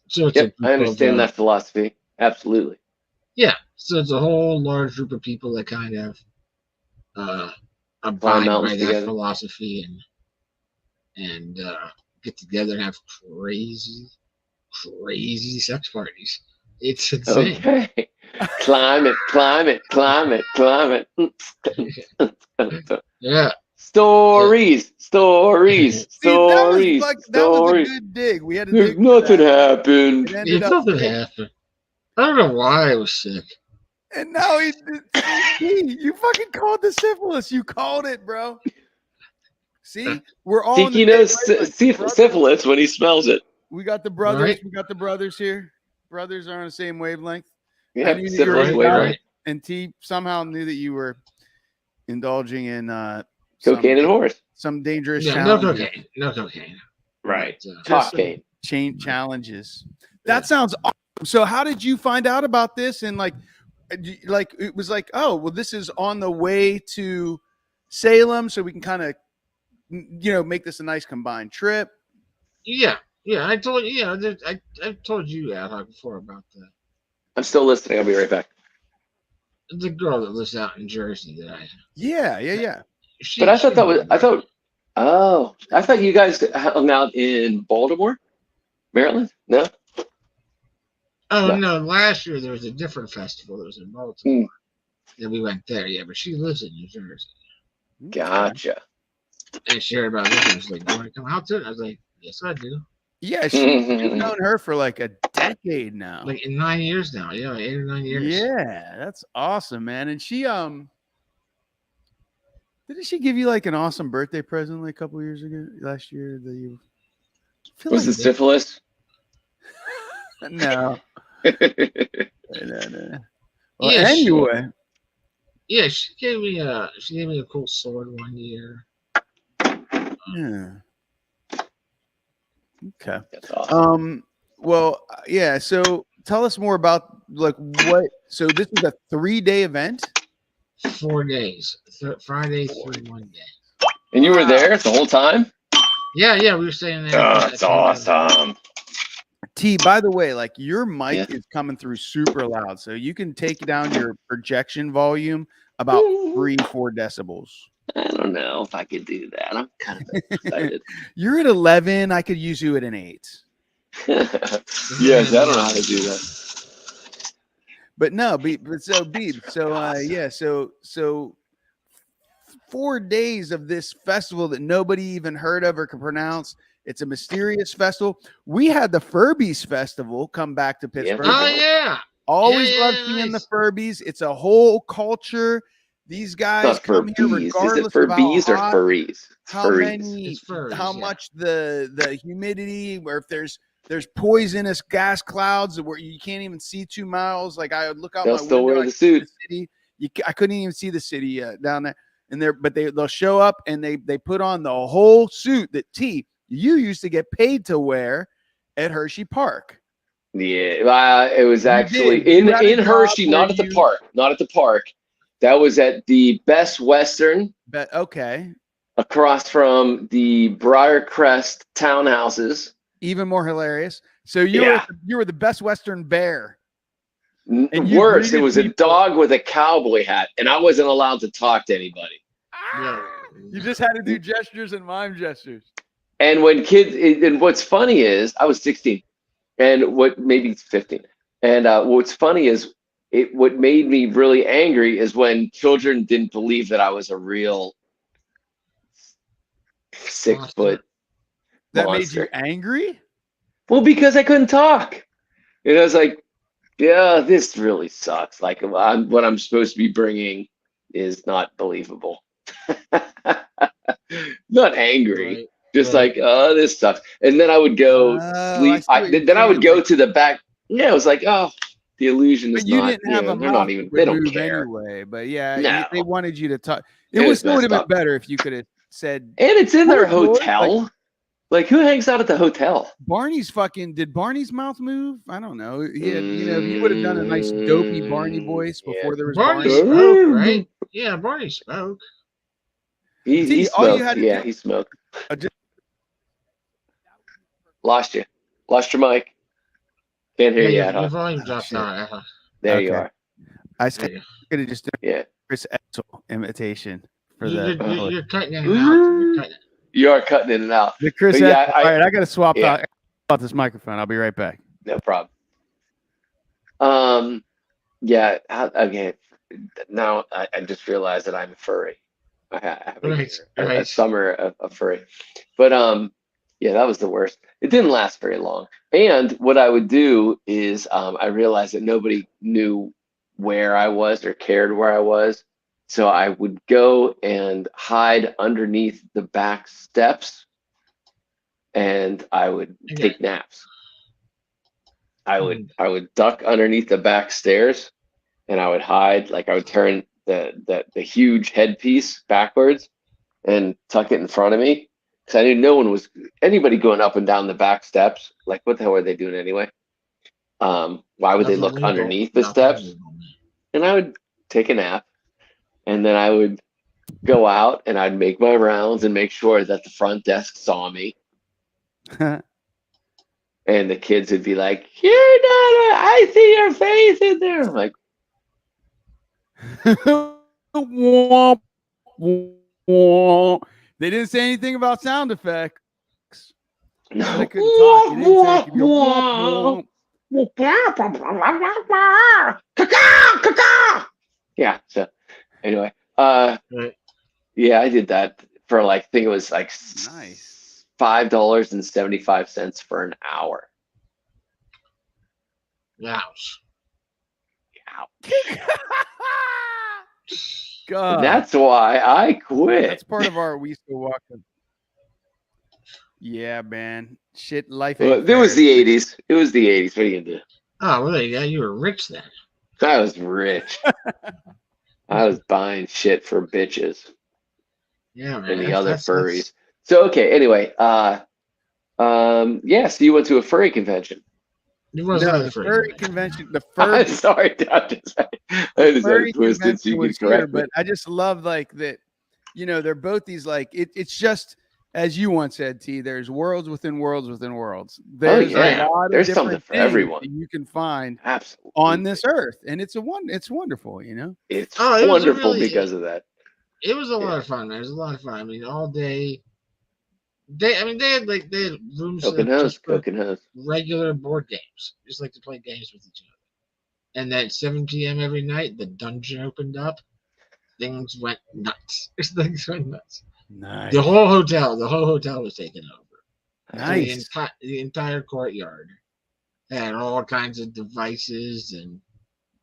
S5: So it's
S6: I understand that philosophy. Absolutely.
S5: Yeah. So it's a whole large group of people that kind of abide by that philosophy and get together and have crazy sex parties. It's insane.
S6: Okay. Climb it.
S5: Yeah.
S6: Stories.
S1: See, that was a good dig. We had to dig.
S6: Nothing happened.
S5: Nothing happened. I don't know why I was sick.
S1: And now you fucking called the syphilis. You called it, bro. See, we're all.
S6: Tiki knows syphilis when he smells it.
S1: We got the brothers.
S5: Right.
S1: We got the brothers here. Brothers are on the same wavelength.
S6: Yeah, syphilis
S5: right.
S1: And T somehow knew that you were indulging in
S6: cocaine and horse.
S1: Some dangerous
S5: challenges. No cocaine.
S6: Right.
S1: Cocaine. Challenges. That sounds awesome. So how did you find out about this? And like it was like, oh, well, this is on the way to Salem, so we can kind of, make this a nice combined trip.
S5: Yeah. I told you. I told you Ad Hoc before about that.
S6: I'm still listening. I'll be right back.
S5: The girl that lives out in Jersey that I.
S1: Yeah.
S6: But I thought you guys hung out in Baltimore, Maryland. No.
S5: Oh no! Last year there was a different festival that was in Baltimore. And we went there. Yeah, but she lives in New Jersey.
S6: Gotcha.
S5: And she heard about this and was like, "Do you want to come out to it?" I was like, "Yes, I do."
S1: Yeah, you've known her for like a decade now.
S5: Like in 9 years now. Yeah, 8 or 9 years.
S1: Yeah, that's awesome, man. And she didn't she give you like an awesome birthday present like a couple years ago last year that you
S6: was it syphilis?
S1: No. No. Well, anyway.
S5: She gave me a cool sword one year.
S1: Yeah. Okay.
S6: That's awesome.
S1: Well, yeah. So tell us more about like what. So this is a 3-day event.
S5: 4 days. Friday through Monday.
S6: And you were there the whole time?
S5: Yeah. We were staying there.
S6: Oh, that's awesome.
S1: T, by the way, like your mic is coming through super loud, so you can take down your projection volume about 3-4 decibels.
S6: I don't know if I could do that. I'm kind of excited.
S1: You're at 11. I could use you at an 8.
S6: Yes, I don't know how to do that.
S1: But no, so 4 days of this festival that nobody even heard of or can pronounce. It's a mysterious festival. We had the Furbies Festival come back to Pittsburgh.
S5: Oh yeah.
S1: Always love seeing the Furbies. It's a whole culture. These
S6: It's
S1: guys
S6: not
S1: come here
S6: furbies. Is it
S1: regardless of how
S6: furbies or
S1: hot,
S6: furries? It's
S1: how
S6: furries.
S1: many,
S5: It's furries,
S1: how
S5: yeah.
S1: much the humidity, or if there's poisonous gas clouds where you can't even see 2 miles. Like I would look out
S6: They'll
S1: my
S6: still
S1: window,
S6: wear
S1: I
S6: the
S1: could see
S6: suit.
S1: the city. I couldn't even see the city down there. And they'll show up and they put on the whole suit that you used to get paid to wear at Hershey Park.
S6: Yeah, it was
S1: You
S6: actually
S1: did. You had a
S6: in
S1: job
S6: Hershey,
S1: where
S6: not at the
S1: you-
S6: park. Not at the park. That was at the Best Western
S1: But okay,
S6: across from the Briarcrest townhouses.
S1: even more hilarious. So you were the Best Western Bear. And you
S6: Worse, it
S1: greeted
S6: was a
S1: people.
S6: dog with a cowboy hat, and I wasn't allowed to talk to anybody.
S5: Yeah.
S1: You just had to do gestures and mime gestures.
S6: And when and what's funny is I was 16, and maybe 15. And what's funny is what made me really angry is when children didn't believe that I was a real 6 foot
S1: That
S6: monster.
S1: made you angry?
S6: Well, because I couldn't talk. And I was like, yeah, this really sucks. Like what I'm supposed to be bringing is not believable. Not angry.
S5: Right.
S6: Just
S5: Right.
S6: like, oh, this sucks. And then I would go sleep. Then I would go to the back. Yeah, it was like, oh, the illusion is
S1: But you
S6: not.
S1: didn't have a
S6: they're
S1: mouth
S6: not
S1: that
S6: even.
S1: would
S6: They don't
S1: move
S6: care.
S1: anyway. But yeah,
S6: No.
S1: they wanted you to talk.
S6: It
S1: It
S6: was
S1: still would have
S6: messed
S1: been
S6: up.
S1: better if you could have said.
S6: And it's in their
S1: "Morning, boys."
S6: hotel. Like who hangs out at the hotel?
S1: Did Barney's mouth move? I don't know. Yeah, if you would have done a nice dopey Barney voice before there was
S5: Barney
S1: Barney.
S5: spoke, right? Yeah, Barney spoke.
S6: He
S1: See, all you
S6: smoked.
S1: had to
S6: Yeah,
S1: do-
S6: he smoked.
S1: just-
S6: Lost you. Lost your mic. Can't hear you.
S5: Your
S6: Ad-Hoc.
S5: volume dropped
S1: shit.
S5: out.
S6: There you
S1: Okay.
S6: are.
S1: I
S5: There you go.
S1: could have just done
S6: Yeah.
S1: Chris Etzel imitation for
S5: You're,
S1: the
S5: you're, you're cutting in and out. You're cutting.
S6: You are cutting in and out.
S1: Chris
S6: But yeah,
S1: Etzel. All right, I got to swap
S6: yeah.
S1: out this microphone. I'll be right back.
S6: No problem. Yeah. Okay. Now I just realized that I'm a furry. I have a summer of furry, but yeah, that was the worst. It didn't last very long. And what I would do is I realized that nobody knew where I was or cared where I was, so I would go and hide underneath the back steps, and I would take naps. I would duck underneath the back stairs, and I would hide. Like I would turn the huge headpiece backwards and tuck it in front of me, because I knew anybody going up and down the back steps. Like what the hell were they doing anyway? Why would they look underneath the steps? And I would take a nap, and then I would go out and I'd make my rounds and make sure that the front desk saw me. And the kids would be like, "You're not. I see your face in there." I'm like,
S1: Womp, womp. They didn't say anything about sound effects.
S6: no.
S1: I couldn't talk. You didn't say it could go womp, womp.
S6: Yeah. So anyway,
S5: Right.
S6: yeah, I did that for like I think it was like
S1: Nice.
S6: $5.75 for an hour.
S5: Ouch.
S1: God,
S6: And that's why I quit.
S1: that's part of our we still walking. Yeah, man. Shit, life.
S6: Well,
S1: ain't
S6: it was
S1: fair.
S6: the 80s. It was the 80s. What are you gonna do?
S5: Oh, well, there you go. You were rich then.
S6: I was rich. I was buying shit for bitches
S5: Yeah, man.
S6: and the
S5: That's-
S6: other
S5: that's-
S6: furries. So okay, anyway, yeah, so you went to a furry convention.
S5: It was
S1: No,
S5: not
S1: the
S5: free.
S1: furry convention. The
S6: I'm
S1: furry
S6: sorry, I just had
S1: furry
S6: it twisted so
S1: convention
S6: you
S1: was
S6: could
S1: here,
S6: correct me.
S1: but I just love like that. They're both these like it's just as you once said, T. There's worlds within worlds within worlds. There's
S6: yeah.
S1: a lot of
S6: There's
S1: different
S6: something for
S1: things
S6: everyone.
S1: that you can find
S6: Absolutely.
S1: on this earth, and it's wonderful.
S6: It's
S5: Oh, it was
S6: wonderful
S5: really-
S6: because of that.
S5: It was a lot
S6: Yeah.
S5: of fun, man. It was a lot of fun. I mean, all day. They had rooms
S6: Coke and hose,
S5: just for
S6: Coke and hose.
S5: regular board games, just like to play games with each other. And at 7 p.m. every night, the dungeon opened up. Things went nuts. Things went nuts.
S1: Nice.
S5: The whole hotel was taken over. So
S1: Nice.
S5: the entire courtyard had all kinds of devices and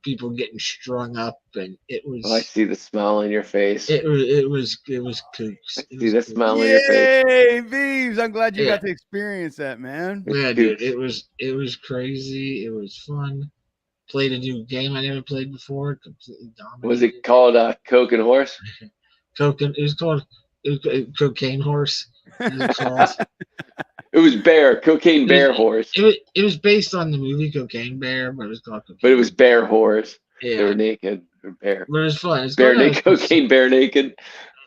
S5: people getting strung up, and it was.
S6: Oh, I see the smile on your face.
S5: It was kooks.
S6: I see the smile on your face.
S1: Yay, Beeves! I'm glad you
S5: Yeah.
S1: got to experience that, man.
S5: Yeah, dude, it was crazy. It was fun. Played a new game I never played before. Completely dominated.
S6: Was it called Coke and Horse?
S5: It was called Cocaine Horse. It was called.
S6: It was Bear, Cocaine Bear Horse.
S5: It was based on the movie Cocaine Bear, but it was called Cocaine.
S6: But it was Bear Horse.
S5: Yeah.
S6: They were naked. Or bear.
S5: But it was fun. It's
S6: Bear naked, Cocaine Bear naked.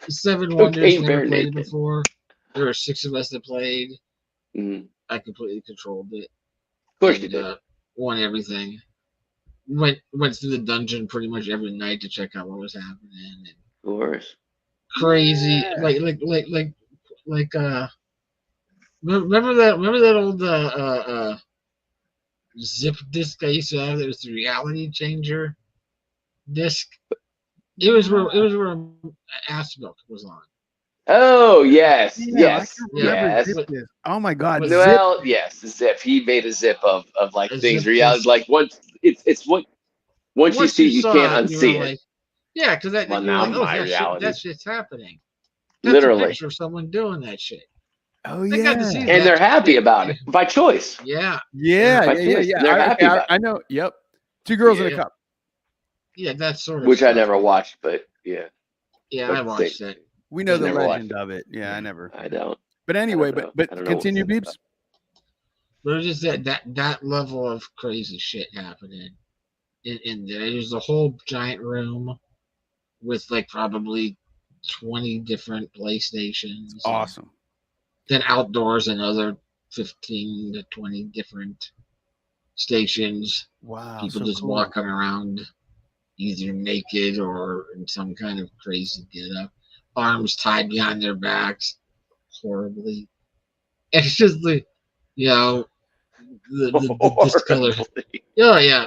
S5: 7 Wonders
S6: Cocaine
S5: never
S6: Bear
S5: played
S6: naked.
S5: before. There were 6 of us that played.
S6: Mm.
S5: I completely controlled it.
S6: Of course you did.
S5: Won everything. Went through the dungeon pretty much every night to check out what was happening. And
S6: Of course.
S5: crazy,
S1: Yeah.
S5: like remember that old zip disc I used to have that was the reality changer disc? It was where Ass Milk was on.
S6: Oh yes,
S1: Damn,
S6: yes,
S1: I can't remember
S6: yes.
S1: Zip Disc. Oh my God, Zip.
S6: Well, yes, Zip. He made a zip of like
S5: A
S6: things.
S5: zip
S6: Reality,
S5: disc.
S6: like once once you see it, you
S5: saw
S6: can't
S5: it, you
S6: unsee
S5: were
S6: it.
S5: like, yeah, because that
S6: Well,
S5: you're
S6: now
S5: like, oh,
S6: my reality.
S5: that shit's happening. That's
S6: Literally.
S5: a picture of someone doing that shit.
S1: Oh
S5: They got to see
S1: yeah.
S5: that.
S6: And they're happy about it by choice.
S5: Yeah,
S1: Yeah,
S6: By
S1: yeah, yeah,
S6: choice.
S1: yeah.
S6: They're happy about
S1: I know. Yep. 2 girls in a
S5: Yeah.
S1: cup.
S5: yeah, that sort of
S6: Which I
S5: stuff.
S6: never watched, but yeah,
S5: Yeah,
S6: but
S5: I watched that.
S1: We know
S6: I
S1: the
S6: never
S1: legend
S6: watched
S1: of it. Yeah, I never.
S6: I don't.
S1: But anyway,
S6: know.
S1: but
S6: I don't know what's
S1: continue,
S6: in it,
S1: Beeps.
S5: But it was just that level of crazy shit happening in there. There's a whole giant room with like probably 20 different PlayStations.
S1: Awesome.
S5: Then outdoors another 15 to 20 different stations.
S1: Wow.
S5: People
S1: so
S5: just
S1: cool.
S5: walking around either naked or in some kind of crazy get-up. Arms tied behind their backs horribly. It's just like, the discolor.
S6: Horribly.
S5: Oh yeah,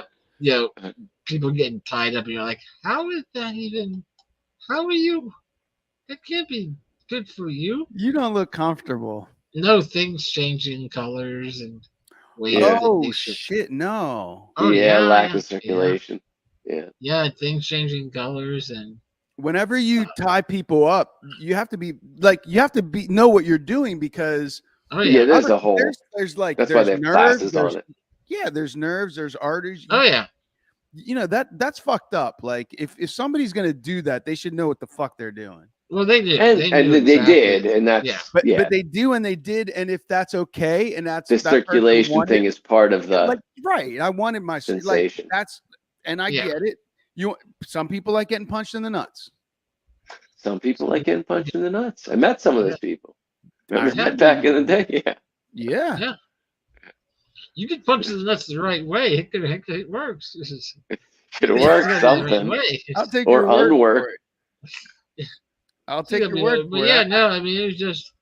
S5: people getting tied up, and you're like, how is that even? How are you? That can't be good for you.
S1: You don't look comfortable.
S5: No, things changing colors and ways
S6: Yeah.
S5: that
S1: Oh
S5: they should.
S1: shit! No.
S5: Oh
S6: yeah, lack
S5: yeah,
S6: of circulation. Yeah.
S5: Yeah, things changing colors and
S1: Whenever you tie people up, you have to be know what you're doing because
S5: oh
S6: Yeah,
S5: yeah,
S6: there's
S1: other-
S6: a whole.
S1: there's like
S6: That's why
S1: there's
S6: they have
S1: nerves.
S6: classes
S1: There's,
S6: on it.
S1: yeah, there's nerves. There's arteries.
S5: oh yeah.
S1: You know that's fucked up. Like if somebody's gonna do that, they should know what the fuck they're doing.
S5: Well, they did,
S6: And
S5: knew
S6: they
S5: exactly.
S6: did, and that's
S5: Yeah.
S1: But
S6: yeah.
S1: but they do and they did, and if that's okay, and that's
S6: The
S1: that person
S6: circulation
S1: wanted-
S6: thing is part of the
S1: like right. I wanted my like
S6: sensation.
S1: that's and I
S5: Yeah.
S1: get it. Some people like getting punched in the nuts.
S6: Some people like getting punched in the nuts. I met some of those people. Remember
S5: Yeah.
S6: that back in the day? Yeah.
S1: Yeah.
S5: Yeah. You get punched in the nuts the right way. It works. This is
S6: Could have
S5: you
S6: worked
S5: gotta do it the right
S6: something.
S5: way.
S1: I'll take
S6: Or
S1: your word
S6: unwork.
S1: for it. I'll
S5: You
S1: take
S5: gotta
S1: your
S5: be-
S1: word
S5: but
S1: for
S5: yeah,
S1: it.
S5: no, I mean it was just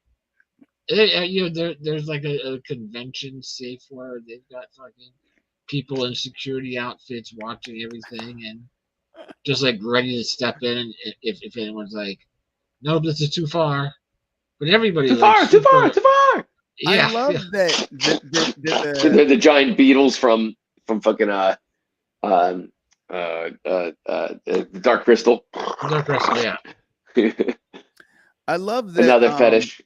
S5: there's like a convention safe where they've got fucking people in security outfits watching everything and just like ready to step in if anyone's like, nope, this is too far. But everybody
S6: Too
S5: like,
S6: far, too far, too far.
S5: Yeah,
S1: I love
S5: yeah.
S1: that
S6: They're the giant beetles from fucking Dark Crystal.
S5: Dark Crystal, yeah.
S1: I love that
S6: Another fetish.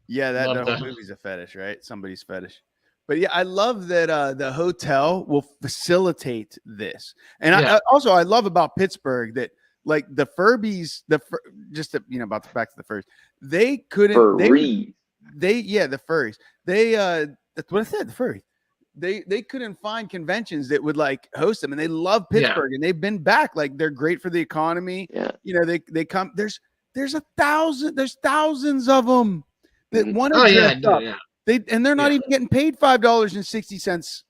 S1: Yeah, that
S5: Love
S1: the whole
S5: that.
S1: movie's a fetish, right? Somebody's fetish. But yeah, I love that the hotel will facilitate this. And
S5: Yeah.
S1: I love about Pittsburgh that like the Furbies, about the back to the furs, they couldn't
S6: Furry.
S1: the furries. That's what I said, the furries. They couldn't find conventions that would like host them, and they love
S5: Yeah.
S1: Pittsburgh, and they've been back. Like they're great for the economy.
S6: Yeah.
S1: You know, they come. There's thousands of them that
S6: Mhm.
S1: want to
S5: Oh yeah,
S1: dress up.
S5: yeah.
S1: They're not
S5: Yeah.
S1: even getting paid $5.60.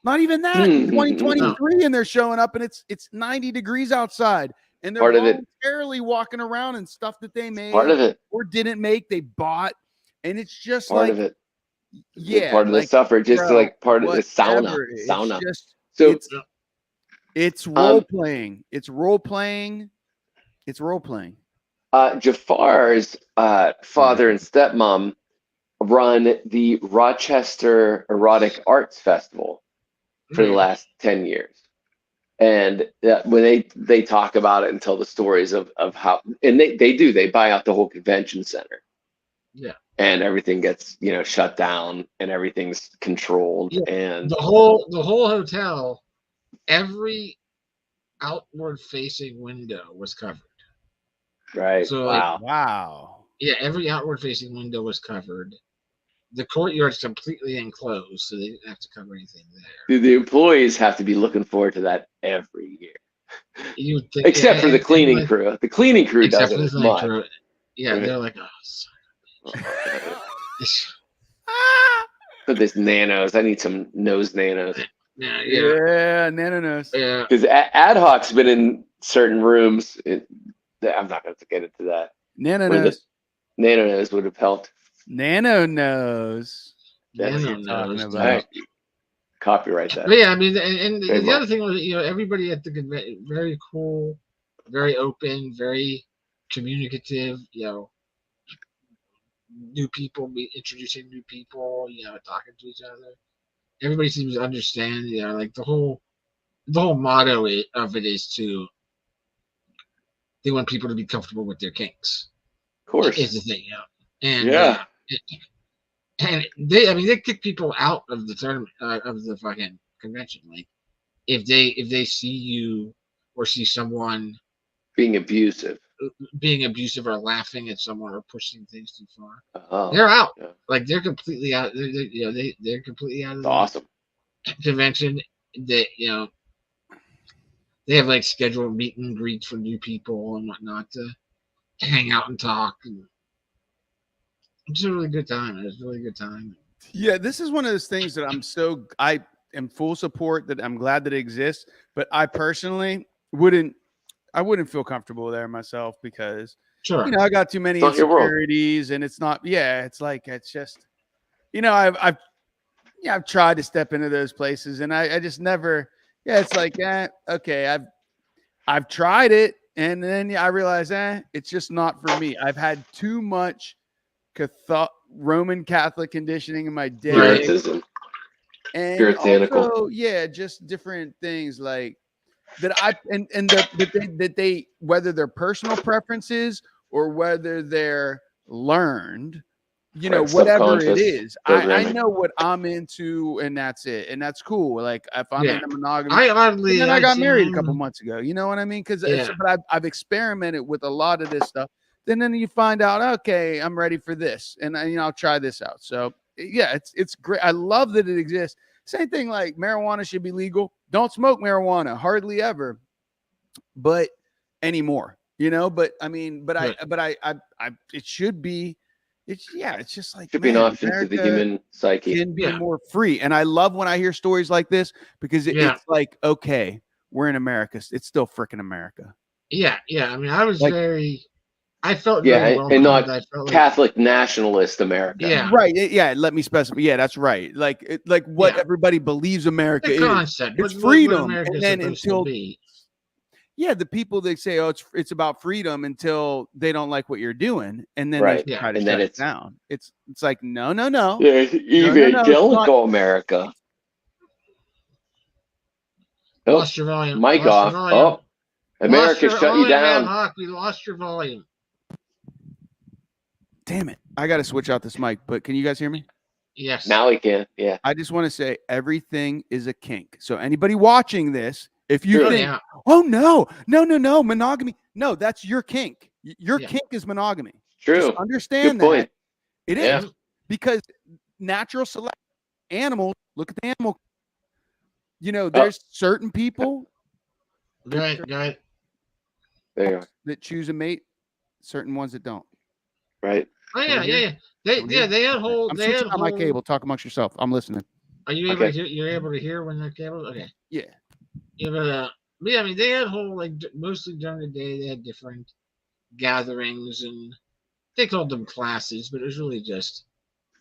S1: Not even that.
S6: Mhm.
S1: 2023, and they're showing up, and it's 90 degrees outside, and they're
S6: Part of it.
S1: voluntarily walking around in stuff that they made
S6: Part of it.
S1: or didn't make. They bought, and it's just
S6: Part
S1: like
S6: of it.
S1: yeah,
S6: Part of the
S1: like,
S6: suffrage. Just
S1: bro,
S6: like part of the sauna.
S1: whatever. It's
S6: Sauna.
S1: just-
S6: So
S1: it's role playing. It's role playing. It's role playing.
S6: Jafar's father and stepmom run the Rochester Erotic Arts Festival for the last 10 years. And when they talk about it and tell the stories of how, and they buy out the whole convention center.
S5: Yeah.
S6: And everything gets, shut down and everything's controlled.
S5: Yeah.
S6: And
S5: the whole hotel, every outward facing window was covered.
S6: right.
S5: So
S6: Wow.
S2: Wow.
S5: Yeah, every outward facing window was covered. The courtyard's completely enclosed, so they didn't have to cover anything there.
S6: The employees have to be looking forward to that every year.
S5: You would think,
S6: Except for the cleaning crew. The cleaning crew
S5: except
S6: doesn't
S5: for the
S6: as
S5: cleaning
S6: much.
S5: crew. Yeah,
S6: Right.
S5: they're like, oh, son of a bitch.
S6: Put this nanos. I need some nose nanos.
S5: Yeah,
S1: nano nose.
S5: yeah.
S6: Because ad hoc's been in certain rooms. I'm not going to get into that.
S1: Nano
S6: Where the
S1: nose.
S6: nano nose would have helped.
S1: Nano nose.
S6: That's
S5: Nano
S1: what you're talking
S5: nose,
S1: about.
S6: All right. Copyright that.
S5: But yeah, I mean, and the
S6: Trademark.
S5: other thing was, everybody at the convention, very cool, very open, very communicative. New people, introducing new people. Talking to each other. Everybody seems to understand. Like the whole motto of it is they want people to be comfortable with their kinks.
S6: Of course.
S5: Is the thing, and
S6: Yeah.
S5: and they kick people out of the tournament of the fucking convention. Like if they see you or see someone
S6: Being abusive.
S5: being abusive or laughing at someone or pushing things too far,
S6: Oh,
S5: they're out.
S6: yeah.
S5: Like they're completely out. They're completely out of
S6: That's awesome.
S5: the convention. They they have like scheduled meet and greets for new people and whatnot to hang out and talk. And it's a really good time. It was a really good time.
S1: Yeah, this is one of those things that I am full support that I'm glad that it exists, but I personally wouldn't feel comfortable there myself because
S5: Sure.
S1: I got too many
S6: It's not your world.
S1: insecurities and it's not, it's like, it's just, I've tried to step into those places and I just never, it's like, okay, I've tried it. And then I realized, it's just not for me. I've had too much Roman Catholic conditioning in my day.
S6: Puritanism.
S1: And
S6: Puritanical.
S1: also, just different things like that that they whether they're personal preferences or whether they're learned,
S6: Right,
S1: whatever it
S6: subconscious
S1: is, I
S6: programming.
S1: know what I'm into and that's it. And that's cool. Like if I'm
S5: Yeah.
S1: into monogamy,
S5: And then
S1: I got married a couple months ago. You know what I mean? Because
S5: Yeah.
S1: but I've experimented with a lot of this stuff. Then you find out, okay, I'm ready for this, and I'll try this out. So yeah, it's great. I love that it exists. Same thing like marijuana should be legal. Don't smoke marijuana, hardly ever, but anymore. But I mean, but I it should be. It's just like
S6: Should be an option to the human psyche.
S1: can be more free. And I love when I hear stories like this because it's like, okay, we're in America. It's still freaking America.
S5: Yeah. I mean, I was
S1: Like-
S5: I felt
S6: Yeah,
S5: very well
S6: and not
S5: I felt like,
S6: Catholic nationalist America.
S5: Yeah.
S1: Right. Yeah. Let me specify. Yeah, that's right. Like what
S5: Yeah.
S1: everybody believes America
S5: the
S1: is.
S5: concept.
S1: It's
S5: what
S1: freedom.
S5: America's
S1: And then
S5: supposed
S1: until
S5: to be.
S1: the people that say, oh, it's about freedom until they don't like what you're doing, and then
S6: Right.
S1: they
S5: Yeah.
S1: try to
S6: And
S1: shut
S6: then
S1: it
S6: it's-
S1: down. It's like no.
S6: Yeah, evangelical America. Oh,
S5: Lost your volume.
S6: mic
S5: Lost
S6: off.
S5: your volume.
S6: Oh, America
S5: Lost your
S6: shut you
S5: volume, Ad
S6: down.
S5: Hoc. We lost your volume.
S1: damn it. I got to switch out this mic, but can you guys hear me?
S5: Yes.
S6: Now we can. Yeah.
S1: I just want to say everything is a kink. So anybody watching this, if you
S6: Sure.
S1: think,
S5: Yeah.
S1: oh no, monogamy. No, that's your kink. Your
S5: Yeah.
S1: kink is monogamy.
S6: True.
S1: Just understand
S6: Good point.
S1: that it is
S6: Yeah.
S1: because natural selection animals. Look at the animal. There's certain people
S5: Go ahead.
S6: There you are.
S1: that choose a mate, certain ones that don't.
S6: Right.
S5: Oh yeah,
S1: Over here.
S5: yeah. They
S1: Over here.
S5: they had whole.
S1: I'm
S5: They had
S1: switching out my
S5: whole-
S1: cable. Talk amongst yourself. I'm listening.
S5: Are you able
S6: Okay.
S5: to hear? You're able to hear when the cable? Okay.
S1: Yeah.
S5: Yeah, but yeah, I mean, they had whole mostly during the day they had different gatherings and they called them classes, but it was really just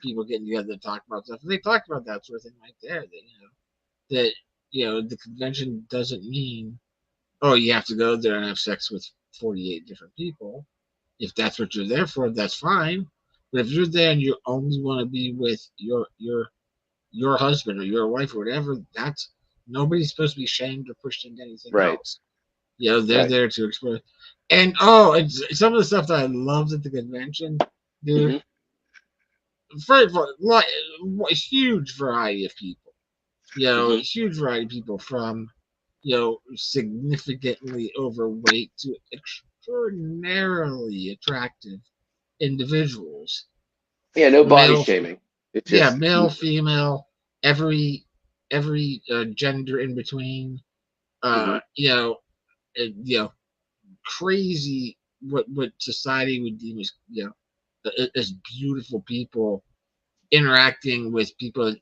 S5: people getting together to talk about stuff. And they talked about that sort of thing right there. That the convention doesn't mean, oh, you have to go there and have sex with 48 different people. If that's what you're there for, that's fine. But if you're there and you only want to be with your husband or your wife or whatever, Nobody's supposed to be shamed or pushed into anything
S6: Right.
S5: else. You know, they're
S6: Right.
S5: there to explore. And it's some of the stuff that I loved at the convention, dude. First of all, like a huge variety of people. You know, a huge variety of people from, you know, significantly overweight to extraordinarily attractive individuals.
S6: Yeah, no body
S5: Male,
S6: shaming. It's
S5: yeah,
S6: just
S5: male, female, every gender in between. You know, you know, crazy what society would deem as, you know, as beautiful people interacting with people,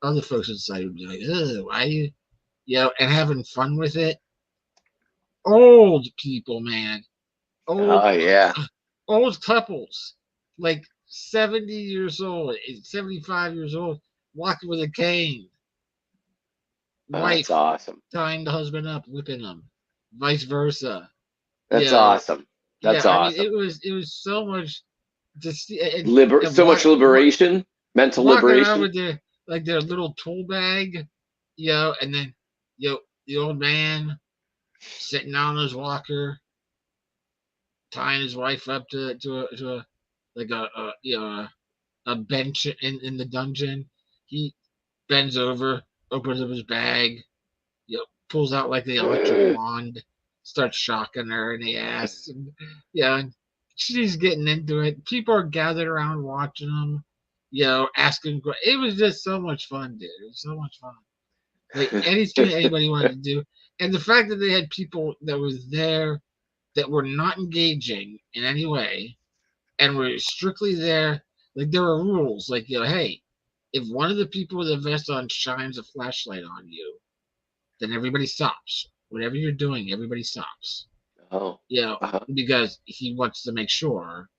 S5: other folks in society would be like, "Ugh, why you," you know, and having fun with it. Old people, man, old
S6: oh yeah.
S5: old couples, like 70 years old, 75 years old, walking with a cane.
S6: Oh, that's
S5: Wife
S6: awesome.
S5: tying the husband up, whipping him, vice versa.
S6: That's
S5: You know,
S6: awesome.
S5: yeah,
S6: That's
S5: I mean,
S6: awesome.
S5: it was so much to see, and
S6: So much liberation, mental
S5: walking around
S6: liberation.
S5: with their little tool bag, you know, and then, you know, the old man sitting on his walker, tying his wife up to a like a you know a bench in the dungeon. He bends over, opens up his bag, you know, pulls out like the electric wand, starts shocking her in the ass, and yeah, and she's getting into it. People are gathered around watching them, you know, asking. It was just so much fun, dude. It was so much fun. Like anything anybody wanted to do, and the fact that they had people that was there that were not engaging in any way and were strictly there. Like there were rules, like, you know, hey, if one of the people with a vest on shines a flashlight on you, then everybody stops. Whatever you're doing, everybody stops.
S6: Oh,
S5: You know, because he wants to make sure,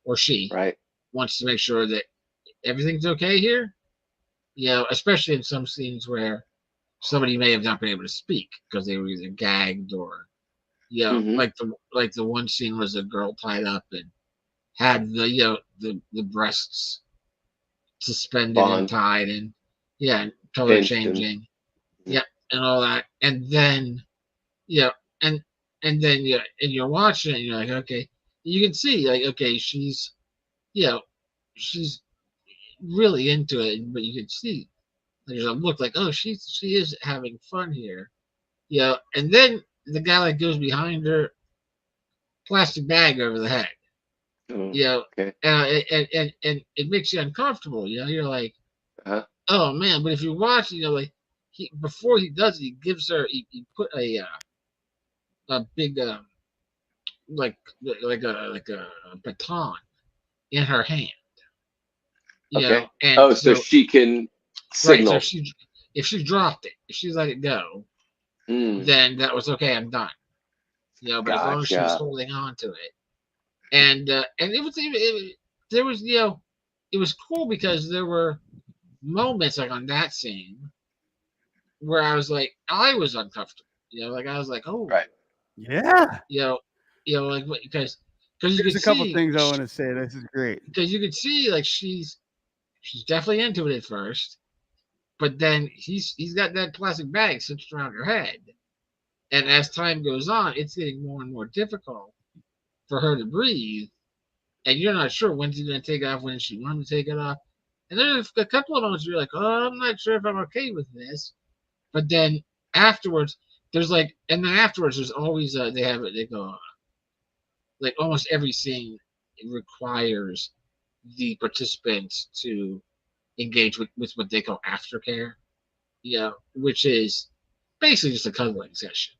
S5: or she
S6: right.
S5: wants to make sure that everything's okay here. You know, especially in some scenes where somebody may have not been able to speak because they were either gagged or, you know, like the one scene was a girl tied up and had the, you know, the breasts suspended and tied, and yeah, color changing, yeah, and all that, and then, yeah, and then, yeah, and you're watching it and you're like, okay, you can see, like, okay, she's, you know, she's really into it, but you can see there's a look like, oh, she is having fun here, you know, and then the guy like goes behind her, plastic bag over the head, you know, and it makes you uncomfortable, you know, you're like, oh man, but if you watch, you know, like he before he does it, he gives her, he put a big like a baton in her hand, you know, and
S6: so she can signal.
S5: Right, so if she dropped it, if she let it go, then that was okay, I'm done, you know, but as long as she was holding on to it, and it was there was, you know, it was cool because there were moments like on that scene where I was like, I was uncomfortable, you know, like I was like, oh,
S6: right,
S1: Yeah.
S5: you know, like because you
S1: There's
S5: could
S1: a couple
S5: see,
S1: things I want to say. This is great.
S5: because you could see like she's definitely into it at first, but then he's got that plastic bag cinched around her head, and as time goes on, it's getting more and more difficult for her to breathe, and you're not sure when's he going to take it off, when she wants to take it off, and there's a couple of moments where you're like, oh, I'm not sure if I'm okay with this, but then afterwards, there's like, and then afterwards, there's always they go, like almost every scene requires the participants to engage with what they call aftercare, you know, which is basically just a cuddling session,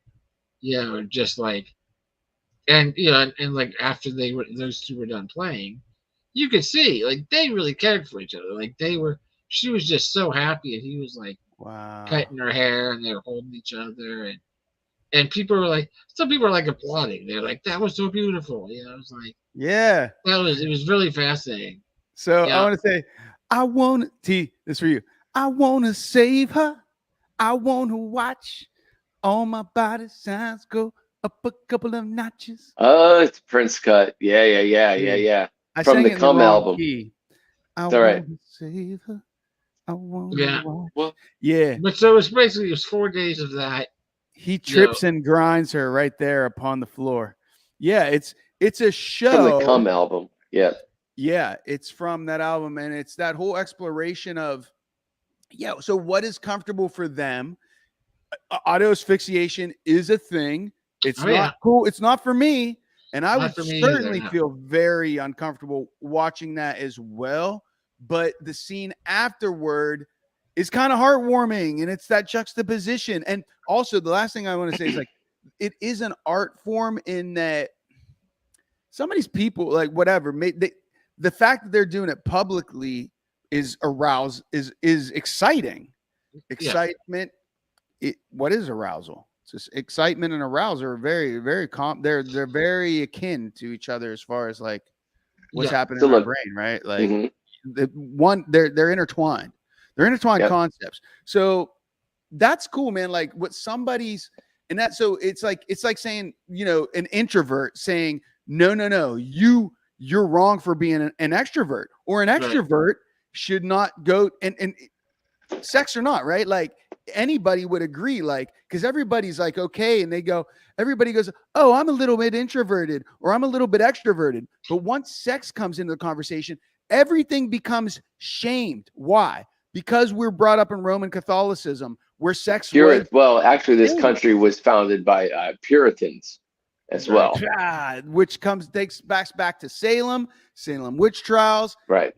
S5: you know, just like, and you know, and like after those two were done playing, you could see like they really cared for each other, like she was just so happy, and he was like petting her hair, and they were holding each other, and people were like, some people are like applauding, they're like, that was so beautiful, you know, it was like,
S1: yeah,
S5: it was really fascinating.
S1: So I want to say, I want to, this for you. I want to save her. I want to watch all my body signs go up a couple of notches.
S6: Oh, it's Prince cut. Yeah.
S1: I
S6: From
S1: sang
S6: the
S1: it in
S6: Come
S1: the wrong
S6: album.
S1: key. I
S6: It's all right.
S1: want to save her. I wanna
S5: Yeah.
S1: watch.
S6: Well,
S1: Yeah.
S5: But so it's basically 4 days of that.
S1: He trips and grinds her right there upon the floor. Yeah, it's a
S6: from the
S1: show.
S6: Come album. Yeah.
S1: Yeah, it's from that album, and it's that whole exploration of, yeah, so what is comfortable for them? Auto asphyxiation is a thing. It's
S5: Oh,
S1: not
S5: yeah.
S1: cool. It's not for me. And I
S5: Not
S1: would
S5: for me either,
S1: certainly
S5: no.
S1: feel very uncomfortable watching that as well. But the scene afterward is kind of heartwarming, and it's that juxtaposition. And also, the last thing I want to say is like, it is an art form in that some of these people, like whatever, the fact that they're doing it publicly is is exciting. Excitement. What is arousal? It's just excitement and arousal are very, very they're very akin to each other as far as like what's happening
S6: So
S1: in our
S6: look-
S1: brain, right? Like
S6: Mhm.
S1: they're intertwined. They're intertwined
S6: Yep.
S1: concepts. So that's cool, man. Like what somebody's and that so it's like saying, you know, an introvert saying, no, you're wrong for being an extrovert, or an extrovert should not go and sex or not, right? Like anybody would agree, like, because everybody's like, okay, and everybody goes, oh, I'm a little bit introverted or I'm a little bit extroverted. But once sex comes into the conversation, everything becomes shamed. Why? Because we're brought up in Roman Catholicism where sex was
S6: Well, actually, this
S1: shamed.
S6: country was founded by Puritans as well.
S1: Which takes back to Salem witch trials,
S6: Right.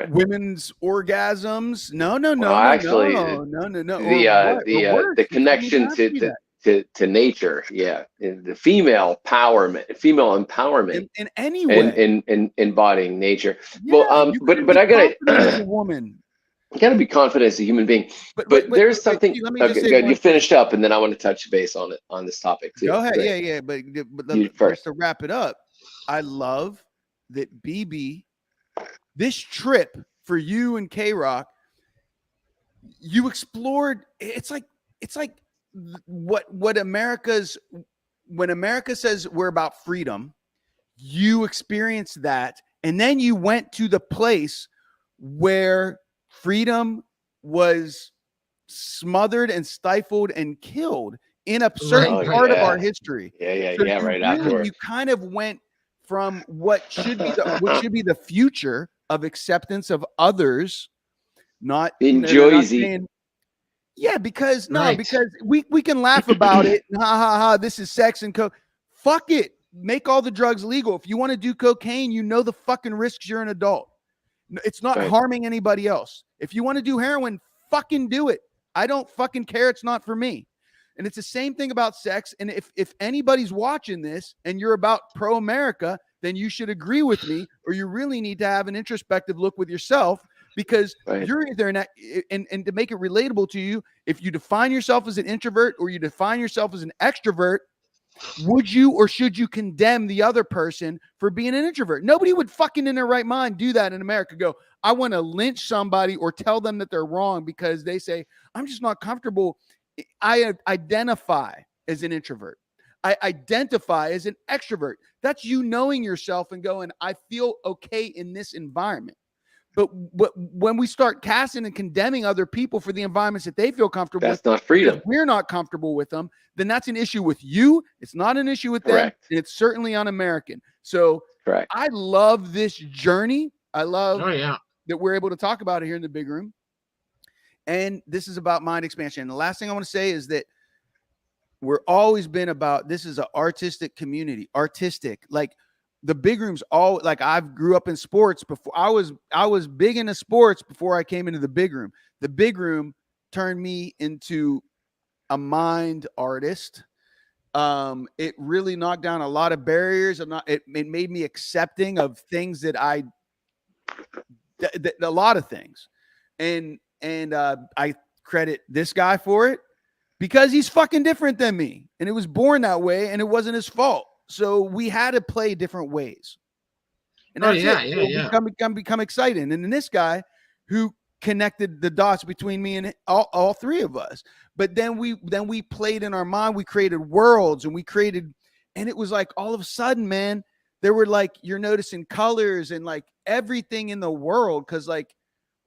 S1: women's orgasms. No.
S6: Actually,
S1: Or
S6: the connection to nature, the female empowerment
S1: in any way,
S6: in embodying nature.
S1: Yeah,
S6: Well,
S1: you
S6: but
S1: couldn't
S6: I
S1: be
S6: gotta
S1: confident as a woman.
S6: you gotta be confident as a human being. But there's something.
S1: Let me just
S6: Okay,
S1: say
S6: good.
S1: one
S6: You finished up, and then I want to touch base on this topic too.
S1: Go ahead.
S6: Great.
S1: Yeah. But
S6: You
S1: just
S6: first.
S1: to wrap it up, I love that BB, this trip for you and K Rock, you explored. It's like what when America says we're about freedom, you experienced that, and then you went to the place where freedom was smothered and stifled and killed in a certain
S5: Right.
S1: part of our history.
S6: Yeah.
S1: So you
S6: Right
S1: really,
S6: afterwards.
S1: you kind of went from what should be the future of acceptance of others, not
S6: In
S1: not
S6: Jersey.
S1: saying- yeah, because
S5: Right.
S1: because we can laugh about it. Ha. This is sex and coke. Fuck it. Make all the drugs legal. If you want to do cocaine, you know the fucking risks. You're an adult. It's not
S6: Right.
S1: harming anybody else. If you want to do heroin, fucking do it. I don't fucking care. It's not for me. And it's the same thing about sex. And if anybody's watching this and you're about pro-America, then you should agree with me, or you really need to have an introspective look with yourself, because
S6: Right.
S1: you're either and to make it relatable to you, if you define yourself as an introvert or you define yourself as an extrovert, would you or should you condemn the other person for being an introvert? Nobody would fucking in their right mind do that in America. Go, I want to lynch somebody or tell them that they're wrong because they say, I'm just not comfortable. I identify as an introvert. I identify as an extrovert. That's you knowing yourself and going, I feel okay in this environment. But when we start casting and condemning other people for the environments that they feel comfortable with,
S6: That's not freedom.
S1: because we're not comfortable with them, then that's an issue with you. It's not an issue with them.
S6: Correct.
S1: And it's certainly un-American. So
S6: Correct.
S1: I love this journey. I love
S5: Oh yeah.
S1: that we're able to talk about it here in the big room. And this is about mind expansion. And the last thing I want to say is that we're always been about, this is an artistic community, like the big rooms all like I've grew up in sports before. I was big into sports before I came into the big room. The big room turned me into a mind artist. It really knocked down a lot of barriers. It made me accepting of things that a lot of things. And I credit this guy for it because he's fucking different than me. And it was born that way and it wasn't his fault. So we had to play different ways. And that's become exciting. And then this guy who connected the dots between me and all three of us. But then we played in our mind, we created worlds and and it was like all of a sudden, man, there were like, you're noticing colors and like everything in the world. Cause like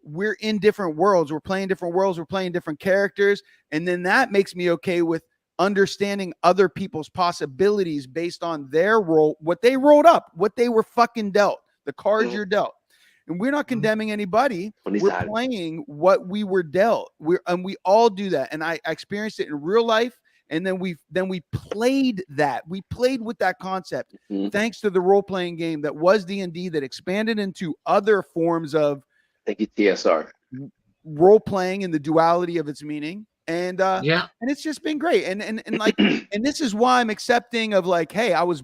S1: we're in different worlds. We're playing different worlds. We're playing different characters. And then that makes me okay with understanding other people's possibilities based on their role, what they rolled up, what they were fucking dealt, the cards you're dealt. And we're not condemning anybody. We're playing what we were dealt. And we all do that. And I experienced it in real life. And then we played that. We played with that concept thanks to the role-playing game that was D&D, that expanded into other forms of
S6: Thank you, TSR.
S1: Role-playing and the duality of its meaning. And
S5: Yeah.
S1: and it's just been great. And like, and this is why I'm accepting of like, hey, I was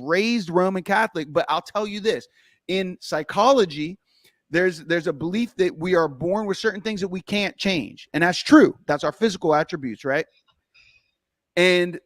S1: raised Roman Catholic, but I'll tell you this, in psychology, there's a belief that we are born with certain things that we can't change. And that's true. That's our physical attributes, right? And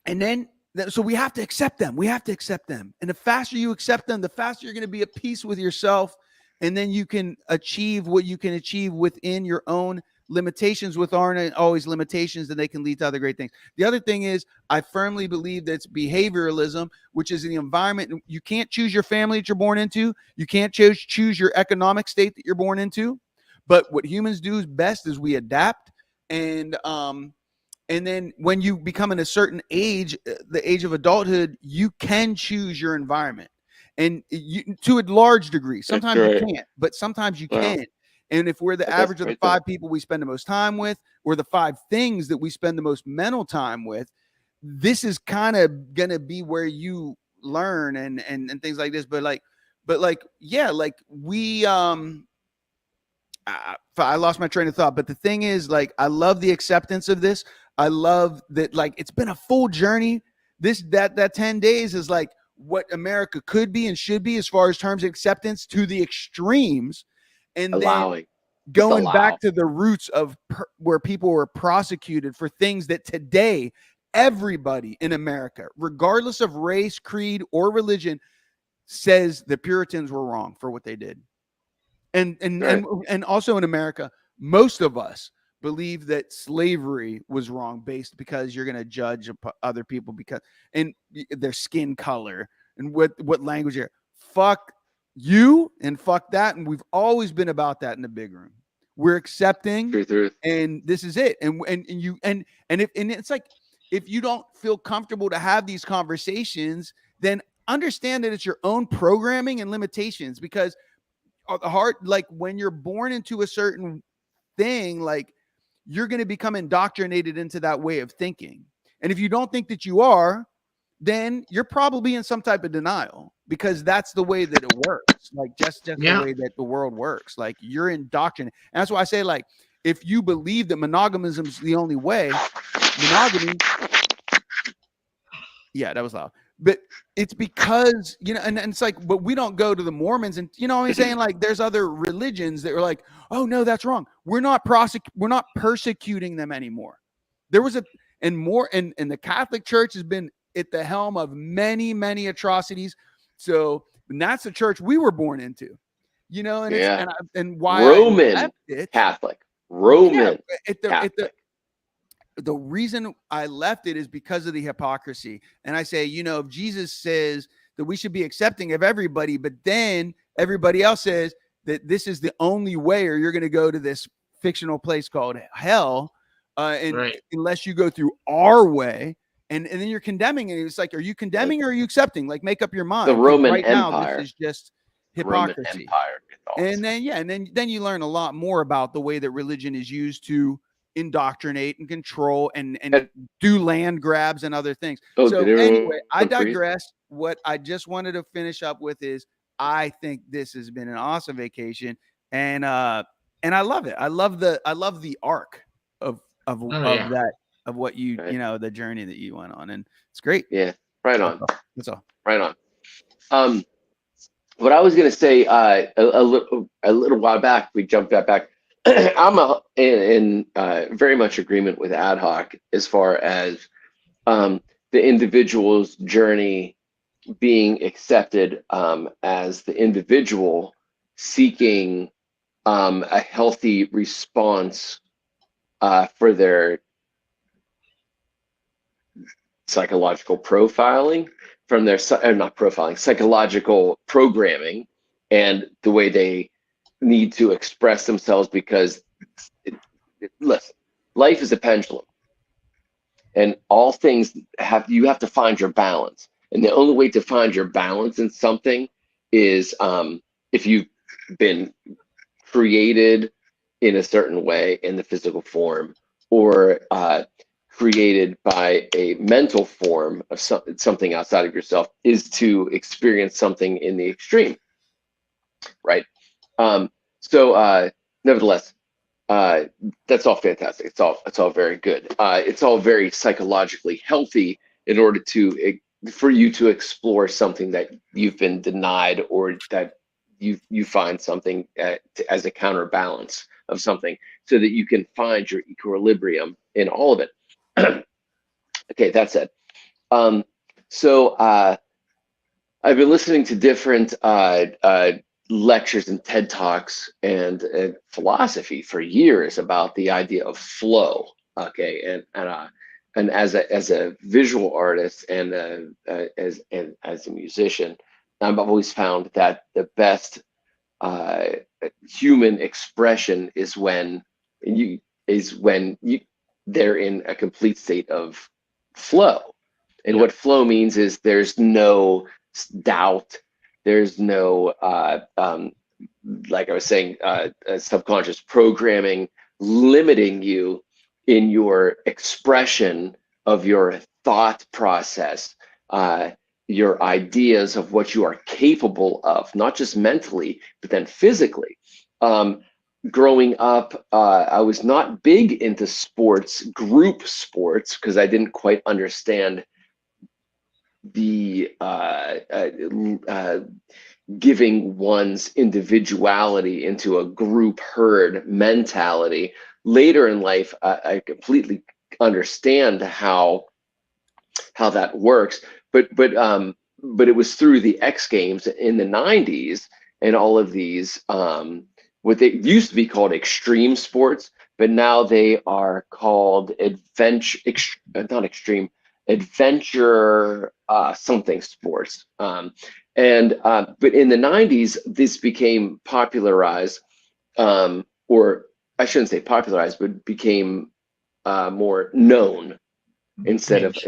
S1: then so we have to accept them. We have to accept them. And the faster you accept them, the faster you're going to be at peace with yourself. And then you can achieve what you can achieve within your own limitations, with aren't always limitations, and they can lead to other great things. The other thing is, I firmly believe that it's behavioralism, which is the environment. You can't choose your family that you're born into. You can't choose your economic state that you're born into. But what humans do is best is we adapt. And then when you become in a certain age, the age of adulthood, you can choose your environment. And to a large degree, sometimes you can't, but sometimes you can. And if we're the average of the 5 people we spend the most time with, or the 5 things that we spend the most mental time with, this is kind of going to be where you learn and things like this. But yeah, like we, I lost my train of thought, but the thing is, like, I love the acceptance of this. I love that, like, it's been a full journey. That 10 days is like what America could be and should be as far as terms of acceptance, to the extremes, and then going back to the roots of where people were prosecuted for things that today everybody in America, regardless of race, creed, or religion, says the Puritans were wrong for what they did. And also in America, most of us believe that slavery was wrong, based because you're going to judge other people because and their skin color and what language you're. Fuck you and fuck that. And we've always been about that in the big room. We're accepting, and this is it. And it's like, if you don't feel comfortable to have these conversations, then understand that it's your own programming and limitations, because like when you're born into a certain thing, like, you're going to become indoctrinated into that way of thinking. And if you don't think that you are, then you're probably in some type of denial, because that's the way that it works. Like just the way that the world works. Like, you're indoctrinated. And that's why I say, like, if you believe that monogomism is the only way, monogamy. Yeah, that was loud. But it's because, and it's like, but we don't go to the Mormons and, what I'm saying? Like, there's other religions that are like, oh no, that's wrong. We're not persecuting them anymore. There was and the Catholic Church has been at the helm of many, many atrocities. So that's the church we were born into, and why
S6: Roman Catholic, Roman Catholic.
S1: The reason I left it is because of the hypocrisy. And I say, if Jesus says that we should be accepting of everybody, but then everybody else says that this is the only way, or you're going to go to this fictional place called hell, unless you go through our way, and then you're condemning it. It's like, are you condemning or are you accepting? Like, make up your mind.
S6: The Roman Empire.
S1: Now, this is just hypocrisy. And then you learn a lot more about the way that religion is used to indoctrinate and control and do land grabs and other things. So anyway, I digress. What I just wanted to finish up with is, I think this has been an awesome vacation, and I love it. I love the arc of what you the journey that you went on, and it's great.
S6: Yeah, right on.
S1: That's all.
S6: Right on. What I was gonna say a little while back, we jumped back. I'm in very much agreement with Ad Hoc as far as the individual's journey being accepted as the individual seeking a healthy response for their psychological profiling, from their psychological programming, and the way need to express themselves because listen, life is a pendulum, and all things you have to find your balance. And the only way to find your balance in something is if you've been created in a certain way in the physical form, or created by a mental form of something outside of yourself, is to experience something in the extreme, right? So nevertheless, that's all fantastic. It's all very good. It's all very psychologically healthy in order for you to explore something that you've been denied, or that you find something as a counterbalance of something, so that you can find your equilibrium in all of it. Okay, that's it. So I've been listening to different lectures and TED Talks and philosophy for years about the idea of flow. Okay, and as a visual artist and as a musician, I've always found that the best human expression is when they're in a complete state of flow. And what flow means is there's no doubt, there's no like I was saying, subconscious programming limiting you in your expression of your thought process, your ideas of what you are capable of, not just mentally, but then physically. Growing up, I was not big into sports, group sports, because I didn't quite understand the giving one's individuality into a group herd mentality. Later in life, I completely understand how that works. But it was through the X Games in the 90s and all of these what they used to be called extreme sports, but now they are called adventure something sports. But in the 90s, this became popularized, or I shouldn't say popularized, but became more known instead of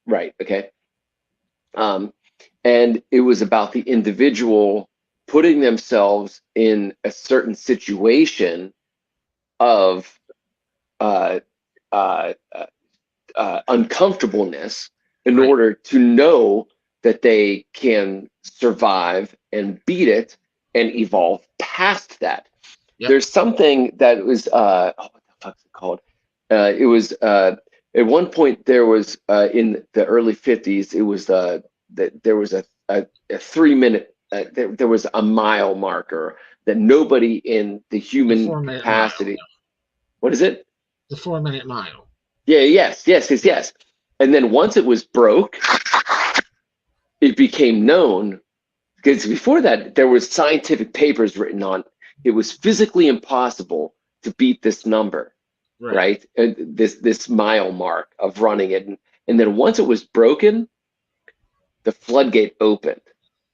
S6: right. Okay. And it was about the individual putting themselves in a certain situation of uncomfortableness in order to know that they can survive and beat it and evolve past that. Yep. There's something that was what the fuck's it called? It was at one point there was in the early 50s, it was that there was a 3-minute there was a mile marker that nobody in the human capacity.
S5: Mile.
S6: What is it?
S5: The 4-minute mile.
S6: Yeah, yes. And then once it was broke, it became known, because before that there was scientific papers written on it was physically impossible to beat this number, right? This mile mark of running it, and then once it was broken, the floodgate opened,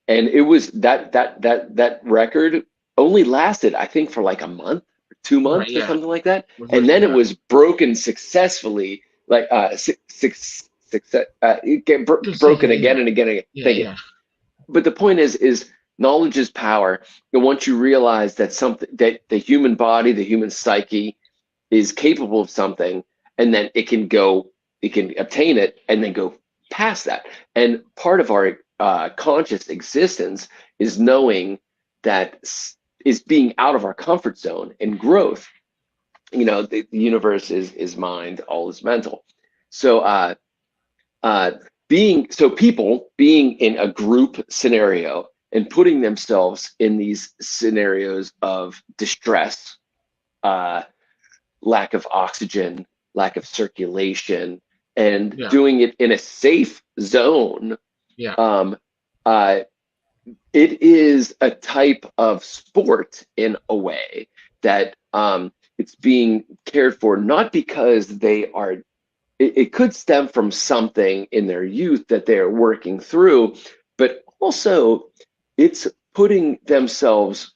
S6: and it was that record only lasted, I think, for like a month or 2 months or something like that, and then it was broken successfully, like broken again and again and again. But the point is knowledge is power, and once you realize that that the human body, the human psyche, is capable of something, and then it can obtain it and then go past that. And part of our conscious existence is knowing that is being out of our comfort zone and growth. You know, the universe is mind, all is mental. So people being in a group scenario and putting themselves in these scenarios of distress, lack of oxygen, lack of circulation, and doing it in a safe zone. It is a type of sport in a way that it's being cared for, not because they are, it could stem from something in their youth that they are working through, but also it's putting themselves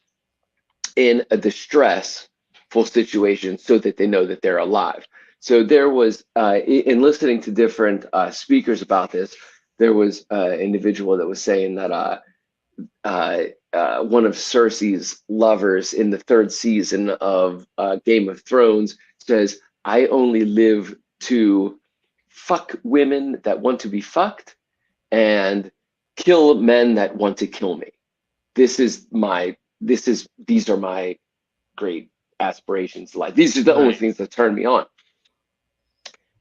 S6: in a distressful situation so that they know that they're alive. So there was, in listening to different speakers about this, there was an individual that was saying that one of Cersei's lovers in the 3rd season of Game of Thrones says, "I only live to fuck women that want to be fucked and kill men that want to kill me. These are my great aspirations in life. These are the only things that turn me on."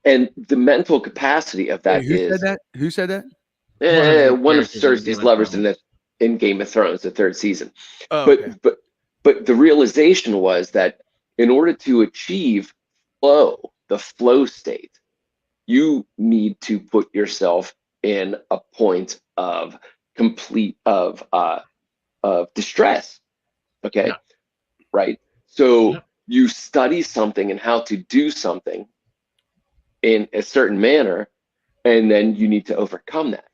S6: And the mental capacity of that
S1: Wait, who
S6: is
S1: said that? Who said that?
S6: one of
S5: characters in Game
S6: Cersei's
S5: of
S6: lovers
S5: Thrones.
S6: in Game of Thrones, the 3rd season.
S1: Oh, okay.
S6: But the realization was that in order to achieve the flow state, you need to put yourself in a point of complete of distress. Okay.
S5: Yeah.
S6: Right. So
S5: Yeah.
S6: you study something and how to do something in a certain manner, and then you need to overcome that.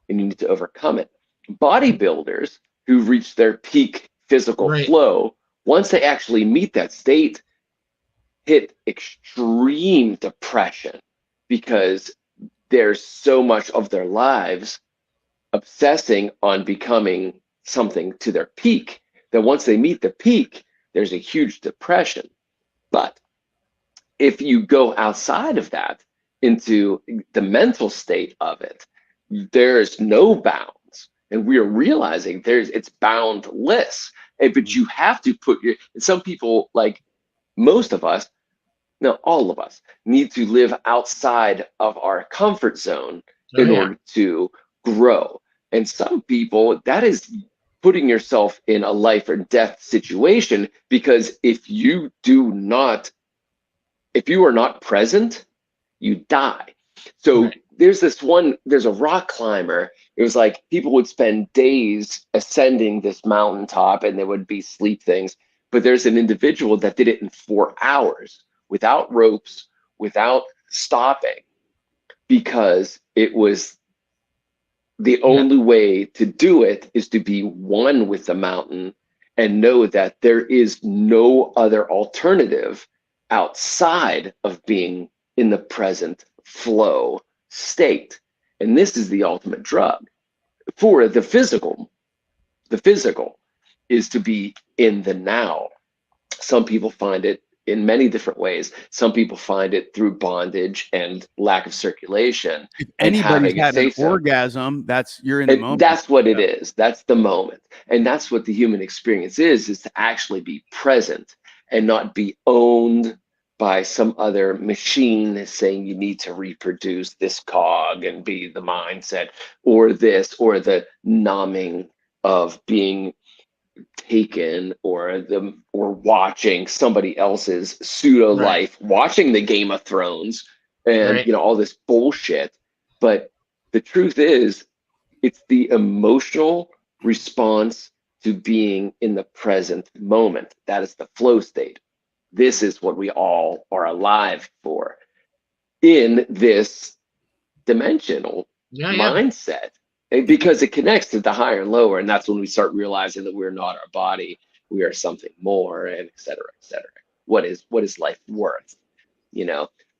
S6: And you need to overcome it. Bodybuilders who reach their peak physical flow, once they actually meet that state, hit extreme depression because there's so much of their lives obsessing on becoming something to their peak that once they meet the peak, there's a huge depression. But if you go outside of that into the mental state of it, there's no bounds. And we are realizing it's boundless. But you have to put some people, like most of us, no, all of us, need to live outside of our comfort zone in order to grow. And some people, that is putting yourself in a life or death situation, because if you are not present, you die. So there's a rock climber. It was like people would spend days ascending this mountaintop and there would be sleep things. But there's an individual that did it in 4 hours without ropes, without stopping, because it was the only way to do it is to be one with the mountain and know that there is no other alternative outside of being in the present flow state. And this is the ultimate drug for the physical. The physical is to be in the now. Some people find it in many different ways. Some people find it through bondage and lack of circulation.
S1: If anybody's had an orgasm, you're in the moment.
S6: That's what it is. That's the moment. And that's what the human experience is to actually be present and not be owned by some other machine saying you need to reproduce this cog and be the mindset, or this, or the numbing of being taken, or watching somebody else's pseudo life, watching the Game of Thrones and all this bullshit. But the truth is, it's the emotional response to being in the present moment. That is the flow state. This is what we all are alive for in this dimensional mindset. Because it connects to the higher and lower, and that's when we start realizing that we're not our body, we are something more, and et cetera, et cetera. What is life worth?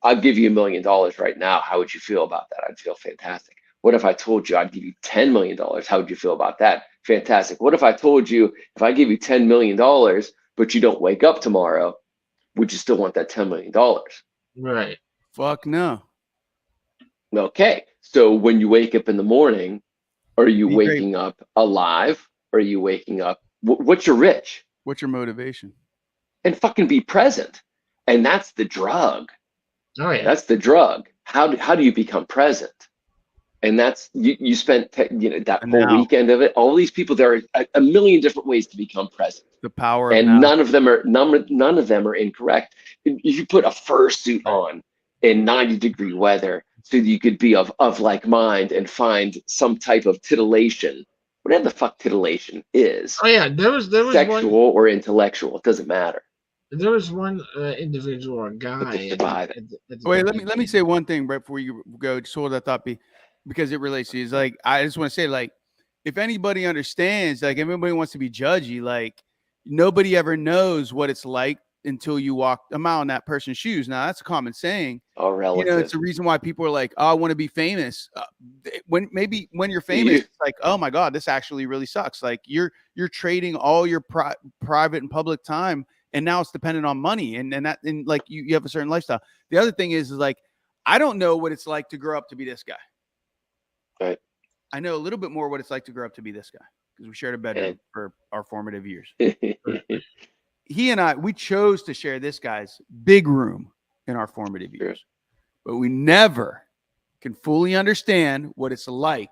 S6: I'll give you $1 million right now. How would you feel about that? I'd feel fantastic. What if I told you I'd give you $10 million? How would you feel about that? Fantastic. What if I told you if I give you $10 million, but you don't wake up tomorrow, would you still want that $10 million?
S5: Right.
S1: Fuck no.
S6: Okay. So when you wake up in the morning, are you waking up alive? Are you waking up? What's your rich?
S1: What's your motivation?
S6: And fucking be present. And that's the drug.
S5: Oh yeah.
S6: That's the drug. How do you become present? And that's you spent that whole weekend of it. All these people, there are a million different ways to become present.
S1: The power of
S6: and
S1: now.
S6: none of them are incorrect. If you put a fursuit on in 90-degree weather so you could be of like mind and find some type of titillation, whatever the fuck titillation is.
S5: Oh yeah, there was
S6: sexual or intellectual, it doesn't matter.
S5: There was one individual, a guy.
S1: Wait, let me say one thing right before you go. Just hold that thought, because it relates to you. It's like, I just want to say, like, if anybody understands, like, everybody wants to be judgy, like, nobody ever knows what it's like until you walk a mile in that person's shoes. Now that's a common saying.
S6: All relative.
S1: You know, it's the reason why people are like, "Oh, I want to be famous." When you're famous,
S6: You-
S1: it's like, "Oh my God, this actually really sucks." Like you're trading all your private and public time, and now it's dependent on money, and like you have a certain lifestyle. The other thing is like, I don't know what it's like to grow up to be this guy.
S6: Right.
S1: I know a little bit more what it's like to grow up to be this guy because we shared a bedroom for our formative years. He and I, we chose to share this guy's big room in our formative years, but we never can fully understand what it's like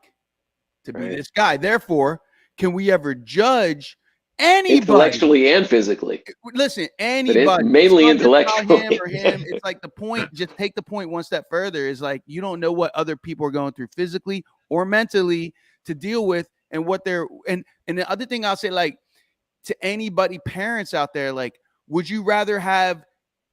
S1: to be this guy. Therefore, can we ever judge anybody
S6: intellectually and physically?
S1: Listen, anybody,
S6: mainly
S1: it's not just about
S6: intellectually.
S1: him or him. It's like the point. Just take the point one step further. Is like you don't know what other people are going through physically or mentally to deal with, and what they're and the other thing I'll say, like to anybody, parents out there, like, would you rather have?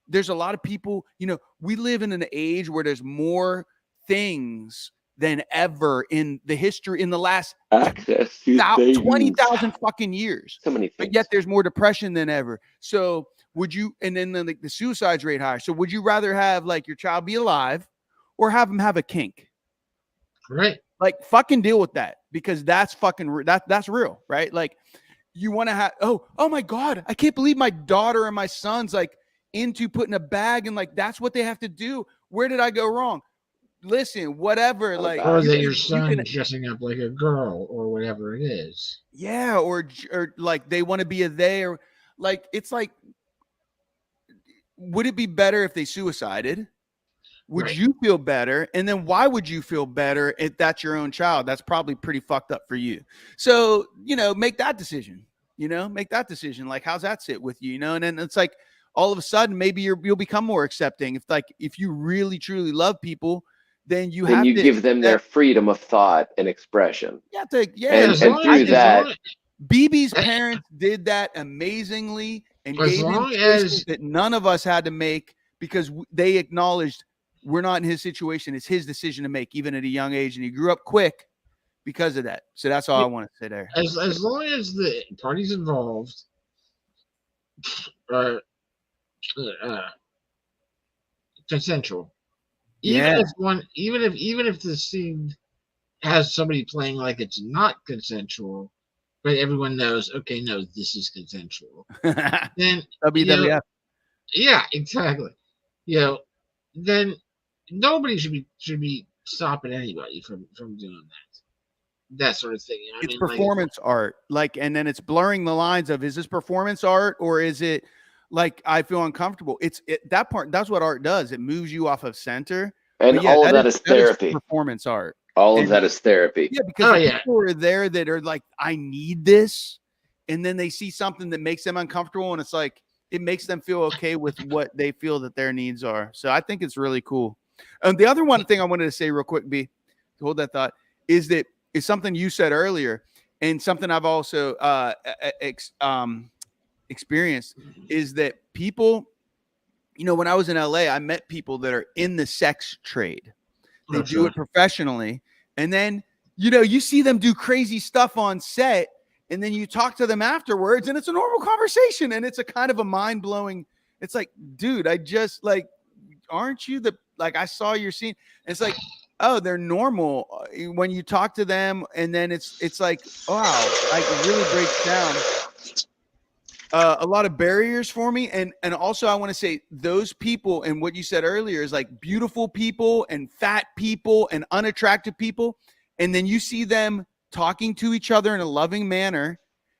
S1: There's a lot of people. You know, we live in an age where there's more things than ever in the history in the last
S6: access to
S1: 20,000 fucking years.
S6: So many things.
S1: But yet there's more depression than ever. So would you, and then the suicides rate higher. So would you rather have like your child be alive or have them have a kink?
S5: Right.
S1: Like fucking deal with that, because that's fucking, that's real, right? Like you want to have, oh my God, I can't believe my daughter and my son's like into putting a bag and like, that's what they have to do. Where did I go wrong? Listen, whatever, like,
S5: or that your son dressing up like a girl or whatever it is.
S1: Yeah, or like they want to be a they, or like it's like, would it be better if they suicided? Would you feel better? And then why would you feel better if that's your own child? That's probably pretty fucked up for you. So, you know, make that decision. Like, how's that sit with you? You know, and then it's like all of a sudden maybe you'll become more accepting. If you really truly love people, then you have to
S6: give them their freedom of thought and expression.
S1: Yeah,
S6: and through that,
S1: BB's parents did that amazingly and gave him choices that none of us had to make, because they acknowledged we're not in his situation. It's his decision to make, even at a young age, and he grew up quick because of that. So that's all I want to say there.
S5: As long as the parties involved are consensual. Even if the scene has somebody playing like it's not consensual, but everyone knows, okay, no, this is consensual. Then
S1: WWF.
S5: Yeah, exactly. You know, then nobody should be stopping anybody from doing that sort of thing. You know
S1: it's performance art, like, and then it's blurring the lines of, is this performance art or is it like I feel uncomfortable? That part. That's what art does. It moves you off of center.
S6: And all of that is therapy.
S1: That is performance art.
S6: All of that is therapy.
S1: Yeah, because people are there that are like, I need this, and then they see something that makes them uncomfortable, and it's like it makes them feel okay with what they feel that their needs are. So I think it's really cool. The other one thing I wanted to say real quick, B, to hold that thought, is something you said earlier, and something I've also experienced, is that people, you know, when I was in LA, I met people that are in the sex trade. They do it professionally. And then, you know, you see them do crazy stuff on set, and then you talk to them afterwards, and it's a normal conversation, and it's a kind of a mind-blowing, it's like, dude, I just like, aren't you like, I saw your scene. And it's like, oh, they're normal when you talk to them, and then it's like, wow, like it really breaks down a lot of barriers for me. And also I want to say those people, and what you said earlier is like beautiful people and fat people and unattractive people. And then you see them talking to each other in a loving manner.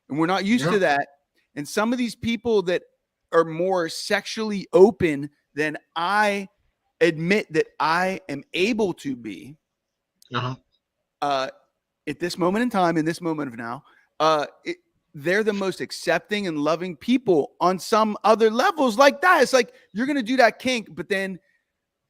S1: And we're not used to that. And some of these people that are more sexually open than I admit that I am able to be at this moment in time, in this moment of now, they're the most accepting and loving people on some other levels like that. It's like, you're going to do that kink, but then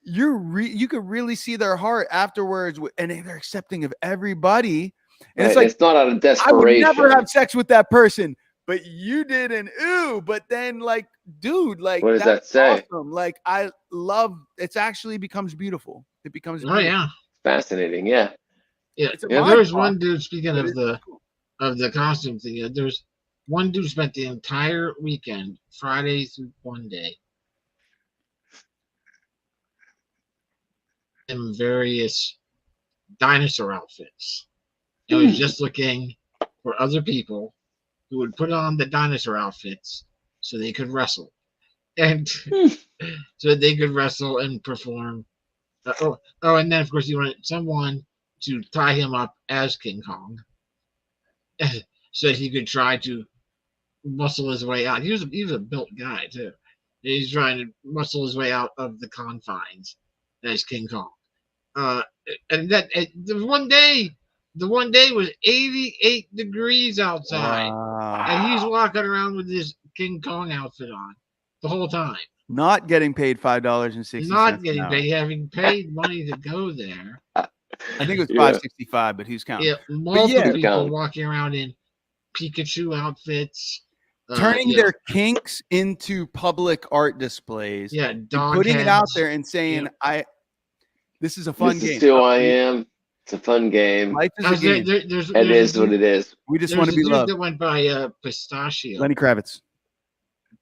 S1: you could really see their heart afterwards, and they're accepting of everybody. And it's like,
S6: it's not out of desperation.
S1: I would never have sex with that person, but you did, and ooh, but then like, dude, like,
S6: what does that say?
S1: Awesome. Like, I love, it's actually becomes beautiful. It becomes
S5: beautiful. Yeah.
S6: Fascinating. Yeah.
S5: There's one dude, speaking of the costume thing. There's one dude spent the entire weekend, Friday through Monday, in various dinosaur outfits. And was just looking for other people who would put on the dinosaur outfits so they could wrestle. And so they could wrestle and perform. And then, of course, he wanted someone to tie him up as King Kong so that he could try to muscle his way out. He was a built guy, too. He's trying to muscle his way out of the confines as King Kong. And the one day was 88 degrees outside, and he's walking around with his King Kong outfit on the whole time.
S1: Not getting paid $5.60.
S5: Not getting paid, having paid money to go there.
S1: I think it was $5.65, but who's counting?
S5: Yeah, multiple people walking around in Pikachu outfits,
S1: turning their kinks into public art displays.
S5: Yeah,
S1: putting it out there and saying, "This is a fun game.
S6: This is who I am. It's a fun game.
S1: Life is a game.
S6: It is what it is.
S1: We just want to be loved."
S5: That went by Pistachio.
S1: Lenny Kravitz.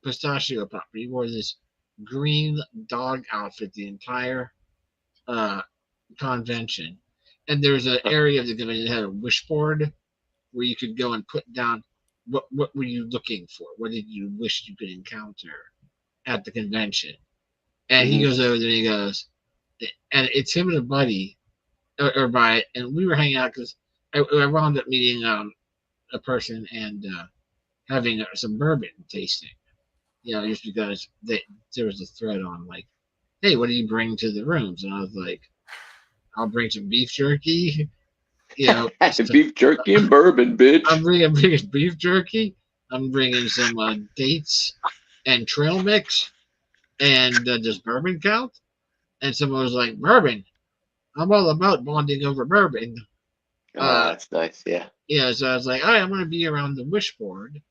S5: Pistachio property. He wore this green dog outfit the entire convention, and there's an area of the convention that had a wish board where you could go and put down what were you looking for, what did you wish you could encounter at the convention. And he goes over there and he goes, and it's him and a buddy and we were hanging out because I wound up meeting a person and having some bourbon tasting, just because there was a thread on like, hey, what do you bring to the rooms? And I was like, I'll bring some beef jerky.
S6: Beef jerky and bourbon, bitch.
S5: I'm bringing beef jerky. I'm bringing some dates and trail mix. And does bourbon count? And someone was like, bourbon. I'm all about bonding over bourbon.
S6: That's nice. Yeah.
S5: Yeah. So I was like, all right, I'm going to be around the wish board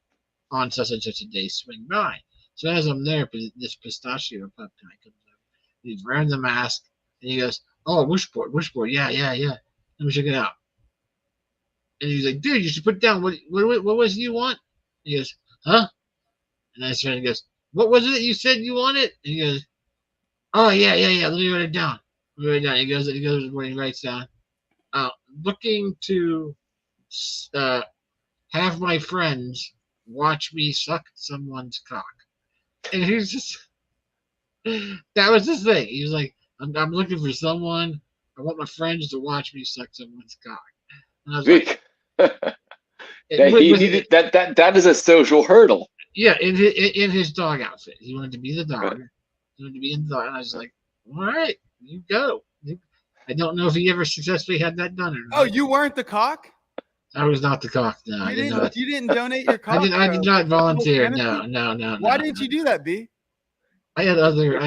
S5: on such and such a day. Swing by. So as I'm there, this pistachio pup guy comes up. He's wearing the mask. And he goes, oh, wish board. Yeah. Let me check it out. And he's like, dude, you should put down what was it you want? And he goes, huh? And I started, he goes, what was it that you said you wanted? And he goes, oh yeah. Let me write it down. He goes when he writes down, looking to have my friends watch me suck someone's cock. And he's just, that was his thing. He was like, I'm looking for someone. I want my friends to watch me suck someone's cock. And I was like,
S6: that is a social hurdle.
S5: Yeah, in his dog outfit. He wanted to be the dog. Right. He wanted to be in the dog. And I was like, all right, you go. I don't know if he ever successfully had that done or not.
S1: Oh, you weren't the cock?
S5: I was not the cock. No,
S1: you didn't donate your cock?
S5: I did not volunteer. No.
S1: Why didn't you do that, B?
S5: I had other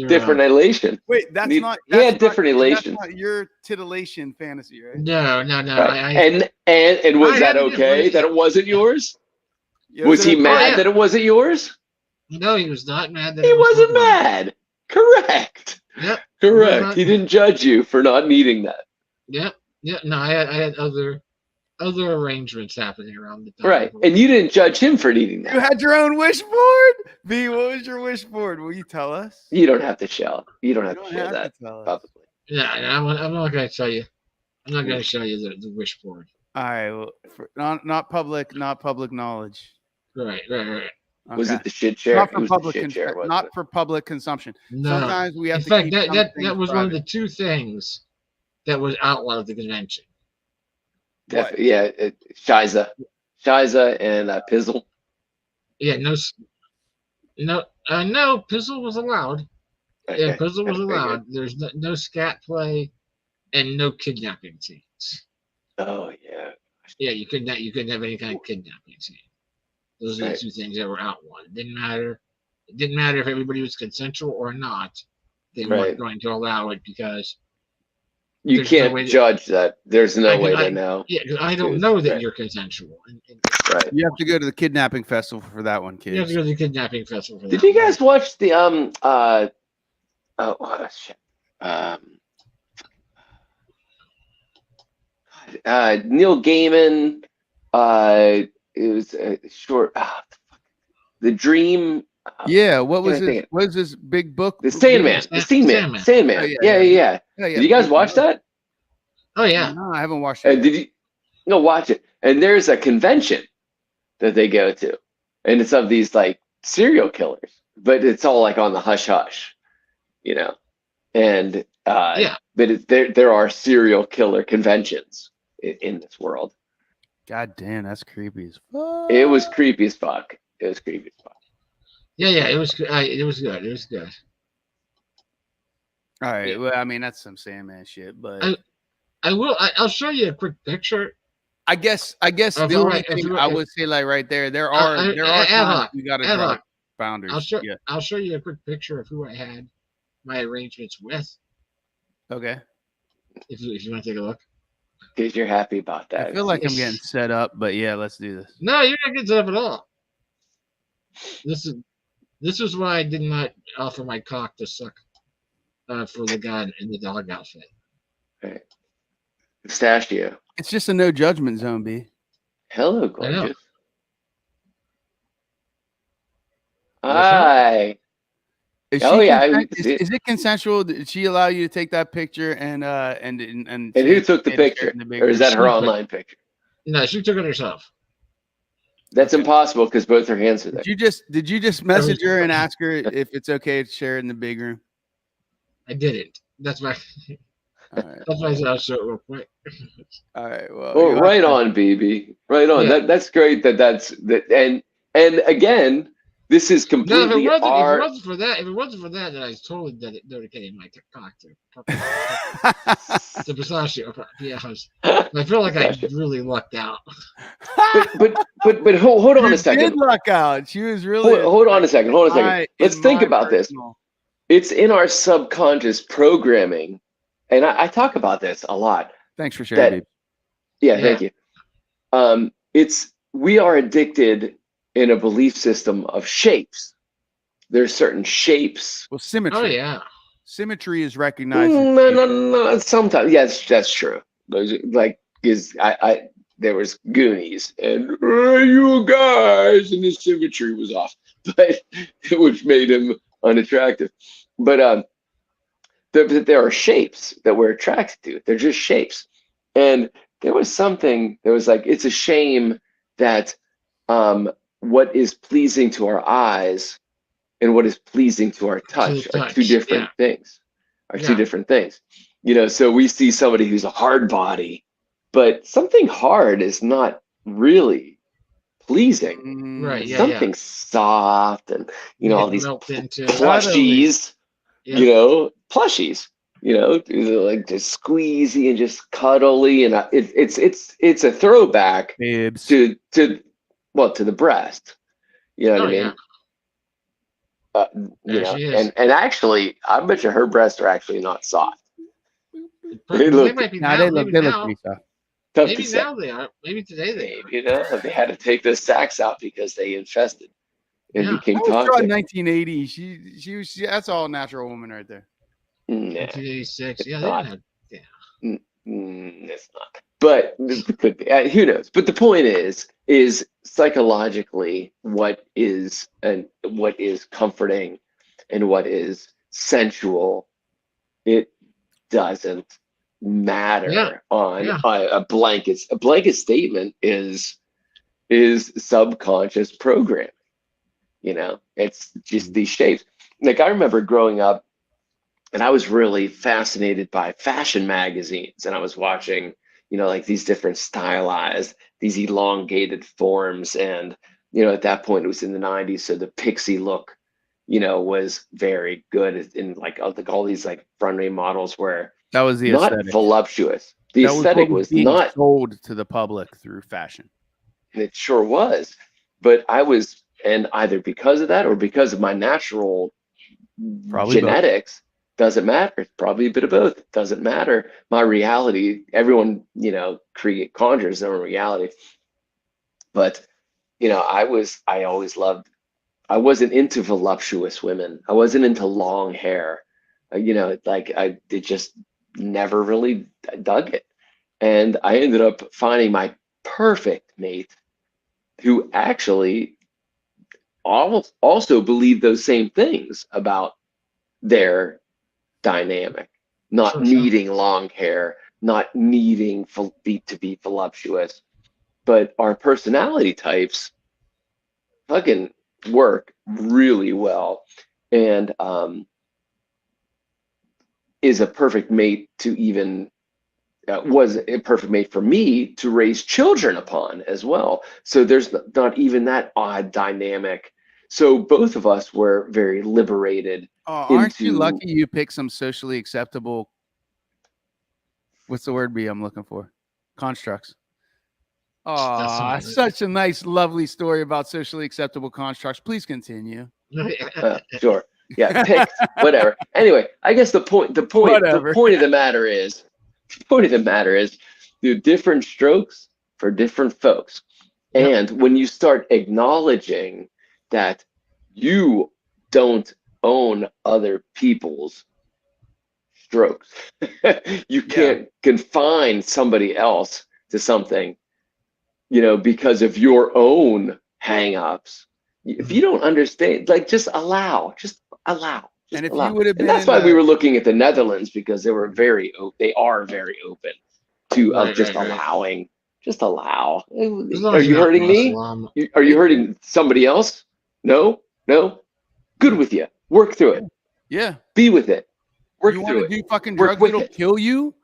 S6: different elation.
S1: Wait, that's not.
S6: He had different elation.
S1: That's not your titillation fantasy, right?
S5: No.
S6: Right. And was that okay that it wasn't yours? Was he mad that it wasn't yours?
S5: No, he was not mad that
S6: he wasn't mad. Correct.
S5: Yep.
S6: Correct. He didn't judge you for not needing that.
S5: Yep. No, I had other arrangements happening around the time.
S6: Right. And you didn't judge him for needing that.
S1: You had your own wish board? B, what was your wish board? Will you tell us?
S6: You don't have to show. You don't have to share that publicly.
S5: Yeah, I'm not going to tell you. I'm not going to show you the wish board.
S1: All right. Well, not public knowledge.
S5: Right.
S1: Okay.
S6: Was it the shit share?
S1: Not for public consumption.
S5: No.
S1: Sometimes we have
S5: In
S1: to
S5: fact,
S1: keep
S5: that was one of the two things that was outlawed at the convention.
S6: Yeah, Shiza and Pizzle.
S5: Yeah, no, Pizzle was allowed.
S6: Okay.
S5: Yeah, Pizzle was allowed. There's no scat play and no kidnapping scenes.
S6: Oh yeah.
S5: Yeah, you couldn't have any kind of kidnapping scene. Those are the two things that were outlawed. It didn't matter if everybody was consensual or not. They weren't going to allow it because
S6: you can't judge that. There's no way to know.
S5: Yeah, because I don't know that you're consensual.
S6: Right.
S1: You have to go to the kidnapping festival for that one, kids.
S5: You have to go to the kidnapping festival for that.
S6: Did you guys watch the Neil Gaiman it was short. The Dream.
S1: Yeah, what was
S6: can't I think
S1: his?
S6: of-
S1: What is this big book?
S6: The Sandman. The Sandman.
S1: Oh,
S6: Yeah.
S1: yeah,
S6: Did you guys watch that?
S5: Oh yeah.
S1: No, I haven't watched it.
S6: Did you? No, watch it. And there's a convention that they go to, and it's of these like serial killers, but it's all like on the hush hush, you know. And
S5: Yeah.
S6: but there are serial killer conventions in this world.
S1: God damn, that's creepy as fuck.
S6: It was creepy as fuck. It was creepy as fuck.
S5: Yeah. It was good. It was good. It was good.
S1: All right.
S5: Yeah.
S1: Well, I mean, that's some Sandman shit, but
S5: I'll show you a quick picture.
S1: I guess the only thing I would say, like right there are times you gotta draw boundaries.
S5: I'll show you a quick picture of who I had my arrangements with.
S1: Okay.
S5: If you want to take a look.
S6: Because you're happy about that.
S1: I feel like I'm getting set up, but yeah, let's do this.
S5: No, you're not getting set up at all. This is why I did not offer my cock to suck for the guy in the dog outfit.
S6: Right. Pistachio.
S1: It's just a no judgment zone, B.
S6: Hello, gorgeous. Hi.
S1: Is it consensual? Did she allow you to take that picture and
S6: who took the picture? Or is that her online picture?
S5: No, she took it herself.
S6: That's impossible because both her hands are there.
S1: Did you just message her and ask her if it's okay to share it in the big room?
S5: I didn't. That's why.
S1: Right.
S5: That's why I said I'll show it real quick.
S1: All right. Well,
S6: right on, BB. Right on.
S5: Yeah.
S6: That's great. That's and again, this is completely
S5: if it wasn't for that, then I was totally dedicating my cock to pistachio. Yeah, I feel like I really lucked out.
S6: but hold on a second.
S1: Did luck out. She was really.
S6: Hold on a second. Let's think about this. It's in our subconscious programming, and I talk about this a lot.
S1: Thanks for sharing.
S6: Thank you. We are addicted in a belief system of shapes. There's certain shapes.
S1: Well, symmetry.
S5: Oh yeah.
S1: Symmetry is recognized.
S6: No. Sometimes, yes, that's true. Like, there was Goonies and you guys, and the symmetry was off, but which made him unattractive. But there are shapes that we're attracted to. They're just shapes. And there was something that was like, it's a shame that what is pleasing to our eyes and what is pleasing to our touch are two different things. Two different things. You know, so we see somebody who's a hard body, but something hard is not really pleasing.
S5: Right. Yeah.
S6: Something soft and all these plushies. Like just squeezy and just cuddly, and it's a throwback to the breast. You know what I mean? And actually, I bet you her breasts are actually not soft. They look pretty soft.
S5: Maybe now they are. Maybe today they are.
S6: They had to take the sacks out because they infested and became toxic.
S1: 1980. She was. That's all natural woman right there.
S5: 1986. Yeah,
S6: it's not. But it could be. Who knows? But the point is psychologically what is comforting and what is sensual. It doesn't matter on a blanket. A blanket statement is subconscious programming. It's just these shapes. Like I remember growing up, and I was really fascinated by fashion magazines, and I was watching, like these different stylized, these elongated forms. And, at that point it was in the 90s. So the pixie look, was very good in like all these like runway models where
S1: that was the
S6: not
S1: aesthetic.
S6: Voluptuous. The aesthetic was not
S1: sold to the public through fashion.
S6: It sure was. But I was, and either because of that or because of my natural genetics, doesn't matter. It's probably a bit of both. It doesn't matter. My reality, everyone, conjures their own reality. But, I wasn't into voluptuous women. I wasn't into long hair. I just never really dug it. And I ended up finding my perfect mate who actually also believe those same things about their dynamic, not
S5: Sure.
S6: needing long hair, not needing to be voluptuous, but our personality types fucking work really well, and is a perfect mate to even was a perfect mate for me to raise children upon as well. So there's not even that odd dynamic. So both of us were very liberated.
S1: Oh, aren't you
S6: into-
S1: lucky you picked some socially acceptable? What's the word I'm looking for? Constructs. Oh, such a nice, lovely story about socially acceptable constructs. Please continue.
S6: Sure. Yeah, picked, whatever. Anyway, I guess the point of the matter is, different strokes for different folks.
S5: Yep.
S6: And when you start acknowledging that you don't own other people's strokes, you can't confine somebody else to something, because of your own hang-ups. If you don't understand, like, just allow.
S1: And if
S6: allow.
S1: you would have been,
S6: and that's why we were looking at the Netherlands, because they are very open to allowing. Just allow. Are you hurting me? Are you hurting somebody else? No. Good with you. Work through it.
S1: Yeah.
S6: Be with it. Work
S1: you
S6: through
S1: want to
S6: it.
S1: do fucking
S6: Work
S1: drugs
S6: with
S1: that'll
S6: it.
S1: kill you?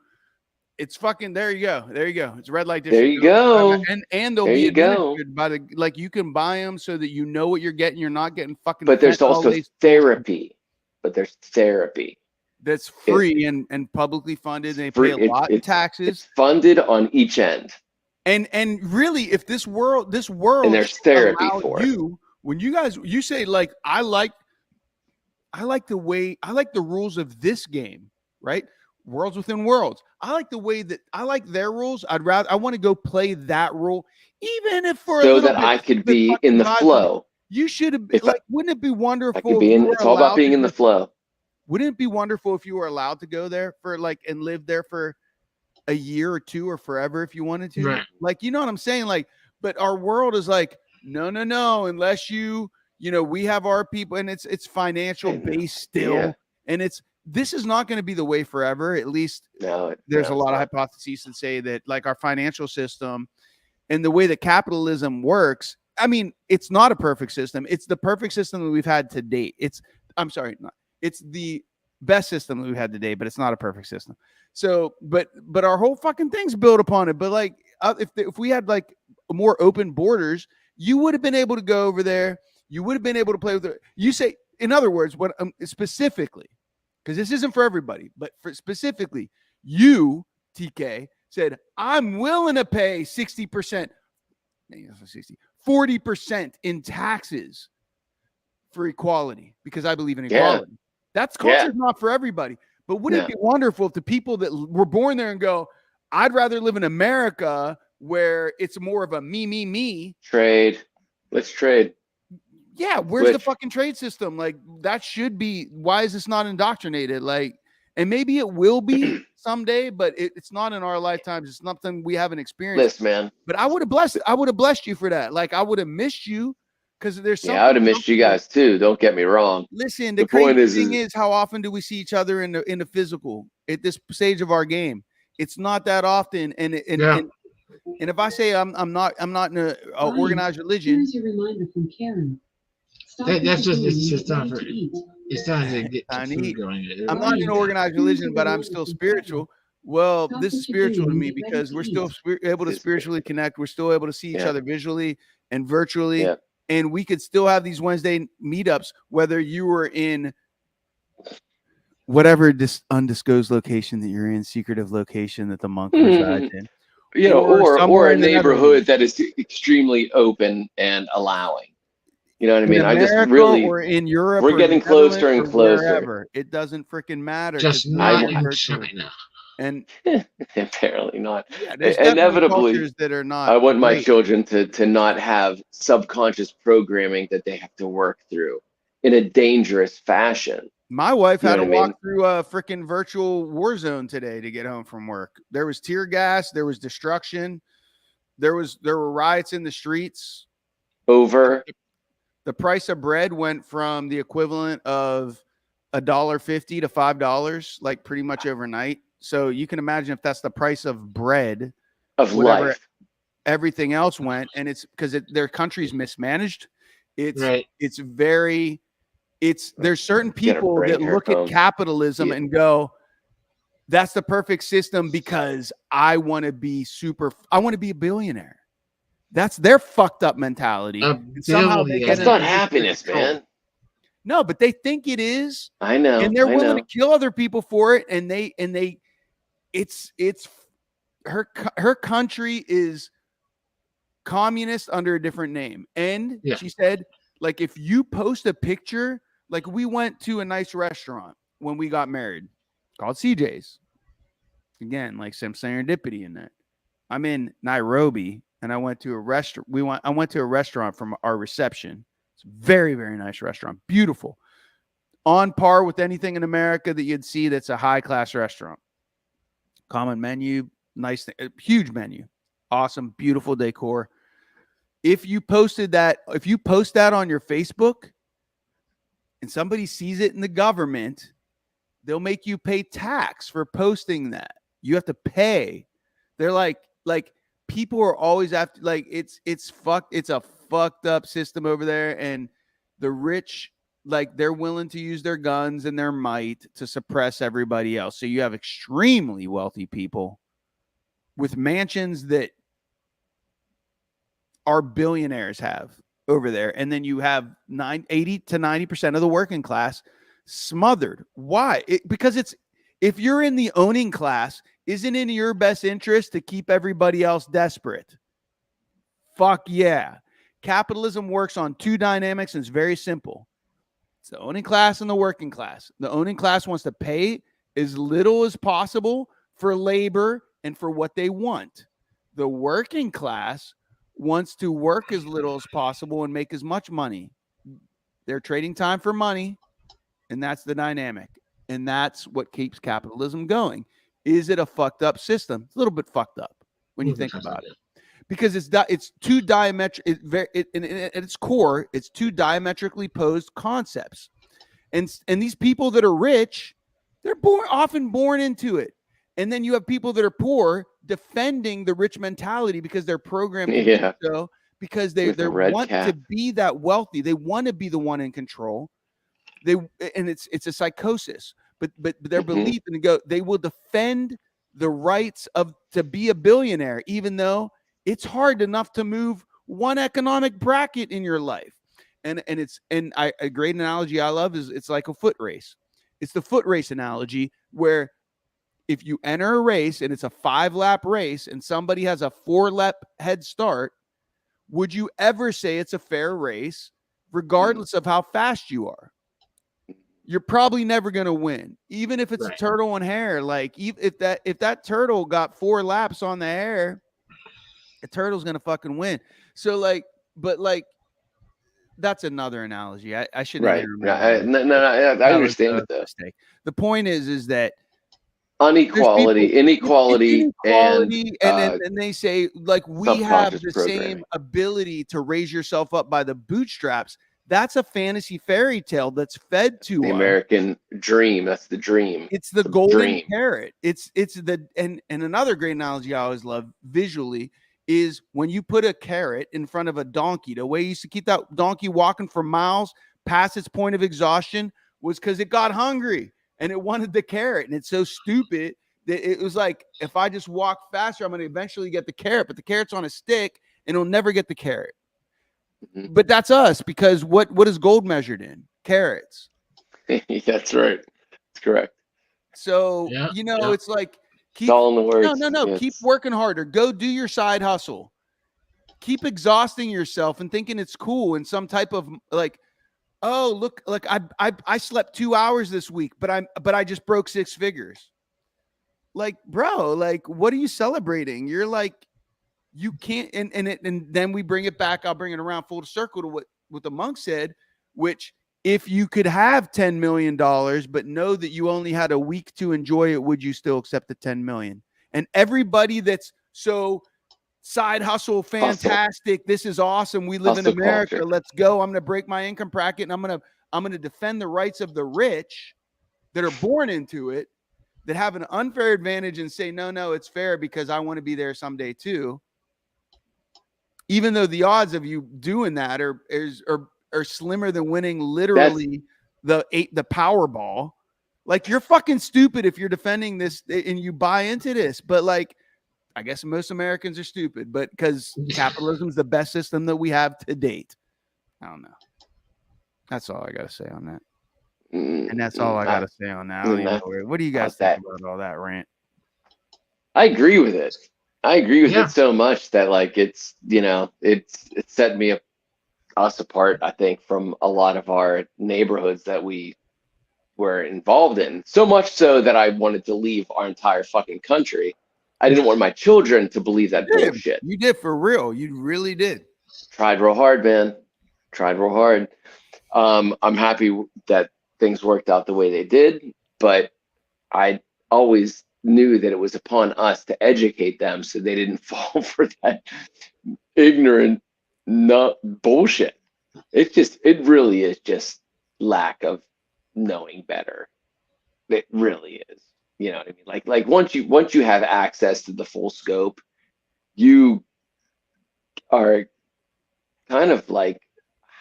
S1: It's fucking there you go. It's red light
S6: There
S1: district.
S6: you go.
S1: And they'll
S6: There
S1: be
S6: you go.
S1: administered by the, like, you can buy them so that you know what you're getting. You're not getting fucking.
S6: But there's also
S1: fentanyl-laced
S6: therapy.
S1: that's free and publicly funded. They pay a lot in taxes.
S6: It's funded on each end.
S1: And really, if this world
S6: And there's therapy for it.
S1: When you say, like, I like the rules of this game, right? Worlds within worlds. I like the way that I like their rules. I want to go play that rule, even if for a little bit.
S6: I could be in the flow.
S1: You should have, wouldn't it be wonderful?
S6: It's all about being in the flow.
S1: Wouldn't it be wonderful if you were allowed to go there for and live there for a year or two or forever if you wanted to?
S5: Right.
S1: Like, you know what I'm saying? Like, but our world is like, no, unless we have our people, and it's financial based still, and this is not going to be the way forever. At least there's a lot of hypotheses that say that, like, our financial system and the way that capitalism works. I mean, it's not a perfect system. It's the perfect system that we've had to date. It's the best system that we've had to date, but it's not a perfect system. So, but our whole fucking thing's built upon it. But like, if we had like more open borders, you would have been able to go over there. You would have been able to play with it. You say, in other words, what specifically, because this isn't for everybody, but specifically, you, TK, said, I'm willing to pay 60%, 40% in taxes for equality because I believe in equality. That's culture is not for everybody. But wouldn't it be wonderful if the people that were born there and go, I'd rather live in America where it's more of a me.
S6: Trade. Let's trade.
S1: Yeah, where's the fucking trade system? Like, that should be. Why is this not indoctrinated? Like, and maybe it will be someday, but it's not in our lifetimes. It's nothing we haven't experienced.
S6: Listen, man.
S1: But I would have blessed you for that. Like, I would have missed you because there's something.
S6: I would have missed you guys too. Don't get me wrong.
S1: Listen, the crazy thing is how often do we see each other in the physical at this stage of our game? It's not that often. And if I say I'm not in an organized religion.
S7: Here's your reminder from Karen.
S5: It's just time for it's time to get some food going.
S1: I'm not in an organized religion, but I'm still spiritual. Well, this is spiritual to me because we're still able to spiritually connect. We're still able to see each other visually and virtually.
S6: Yeah.
S1: And we could still have these Wednesday meetups, whether you were in whatever undisclosed location that you're in, secretive location that the monk resides in.
S6: Or a neighborhood that is extremely open and allowing. You know what I mean?
S1: Or in Europe,
S6: we're getting closer and closer.
S1: Wherever. It doesn't freaking matter.
S5: Just not in China.
S6: And apparently not.
S1: Yeah, there's
S6: inevitably
S1: that are not.
S6: I want my children to not have subconscious programming that they have to work through in a dangerous fashion.
S1: My wife had to walk through a freaking virtual war zone today to get home from work. There was tear gas, there was destruction, there were riots in the streets.
S6: over.
S1: The price of bread went from the equivalent of $1.50 to $5, like pretty much overnight. So you can imagine if that's the price of bread,
S6: Of
S1: whatever
S6: life.
S1: everything else went, and it's because their country's mismanaged. It's
S5: Right.
S1: it's very there's certain
S6: Get a
S1: people
S6: brain
S1: that look
S6: hurt,
S1: at capitalism
S6: Yeah.
S1: and go, that's the perfect system because I want to be a billionaire. That's their fucked up mentality.
S5: A
S1: And somehow they
S5: billion.
S1: get
S6: That's
S1: in a
S6: not
S1: position of
S6: happiness,
S1: control.
S6: man.
S1: No, but they think it is,
S6: I know.
S1: and they're
S6: I
S1: willing
S6: know.
S1: to kill other people for it. And it's her country is communist under a different name. And
S5: Yeah.
S1: she said, like, if you post a picture, like we went to a nice restaurant when we got married called CJ's. Again, like some serendipity in that. I'm in Nairobi and I went to a restaurant. I went to a restaurant from our reception. It's a very, very nice restaurant. Beautiful. On par with anything in America that you'd see that's a high-class restaurant. Common menu, nice, huge menu. Awesome, beautiful decor. If you post that on your Facebook and somebody sees it in the government, they'll make you pay tax for posting that. You have to pay. They're like people are always after, like, it's a fucked up system over there, and the rich, like, they're willing to use their guns and their might to suppress everybody else. So you have extremely wealthy people with mansions that our billionaires have over there. And then you have 80 to 90% of the working class smothered. Why? Because if you're in the owning class, isn't it in your best interest to keep everybody else desperate? Fuck yeah. Capitalism works on two dynamics, and it's very simple. It's the owning class and the working class. The owning class wants to pay as little as possible for labor and for what they want. The working class wants to work as little as possible and make as much money. They're trading time for money, and that's the dynamic. And that's what keeps capitalism going. Is it a fucked up system? It's a little bit fucked up when you think about it. Because it's two diametric, at its core, it's two diametrically opposed concepts. And these people that are rich, they're often born into it. And then you have people that are poor defending the rich mentality because they're programmed to do so, because they want to be that wealthy. They want to be the one in control. It's a psychosis. But their belief they will defend the rights to be a billionaire, even though it's hard enough to move one economic bracket in your life. And a great analogy I love is it's like a foot race. It's the foot race analogy where if you enter a race and it's a 5-lap race and somebody has a 4-lap head start, would you ever say it's a fair race, regardless of how fast you are? You're probably never going to win, even if it's a turtle and hare. Like, if that turtle got 4 laps on the hare, the turtle's going to fucking win. So that's another analogy. I shouldn't even remember.
S6: I understand it though.
S1: Mistake. The point is that
S6: inequality, and
S1: they say, like, we have the same ability to raise yourself up by the bootstraps. That's a fantasy fairy tale that's fed to
S6: the
S1: us.
S6: American dream. That's the dream.
S1: It's the golden carrot. It's and another great analogy I always love visually is when you put a carrot in front of a donkey. The way you used to keep that donkey walking for miles past its point of exhaustion was because it got hungry and it wanted the carrot. And it's so stupid that it was like, if I just walk faster, I'm going to eventually get the carrot, but the carrot's on a stick and it'll never get the carrot. Mm-hmm. But that's us, because what is gold measured in? Carrots.
S6: That's right. That's correct.
S1: So, it's like,
S6: it's all in the words.
S1: No. Yes. Keep working harder. Go do your side hustle. Keep exhausting yourself and thinking it's cool in some type of like, oh, look, like I slept 2 hours this week, but I just broke 6 figures. Like, bro, like, what are you celebrating? You're like, you can't, and then we bring it back. I'll bring it around full circle to what the monk said, which if you could have $10 million, but know that you only had a week to enjoy it, would you still accept the 10 million? And everybody that's so side hustle, fantastic. This is awesome. We live in
S6: Hustle
S1: America.
S6: culture.
S1: Let's go. I'm going to break my income bracket and I'm going to defend the rights of the rich that are born into it, that have an unfair advantage, and say, no, it's fair because I want to be there someday too. Even though the odds of you doing that are slimmer than winning literally the Powerball. Like, you're fucking stupid if you're defending this and you buy into this. But like, I guess most Americans are stupid, but because capitalism is the best system that we have to date. I don't know. That's all I got to say on that. And that's all I got to say on that. I don't even know what do you guys think about all that rant?
S6: I agree with it. I agree with it so much that like it's set us apart, I think, from a lot of our neighborhoods that we were involved in. So much so that I wanted to leave our entire fucking country. I didn't want my children to believe that bullshit.
S1: You did, for real. You really did.
S6: Tried real hard, man. Tried real hard. I'm happy that things worked out the way they did, but I always knew that it was upon us to educate them so they didn't fall for that ignorant bullshit. It really is just lack of knowing better. It really is. You know what I mean? Like once you have access to the full scope, you are kind of like,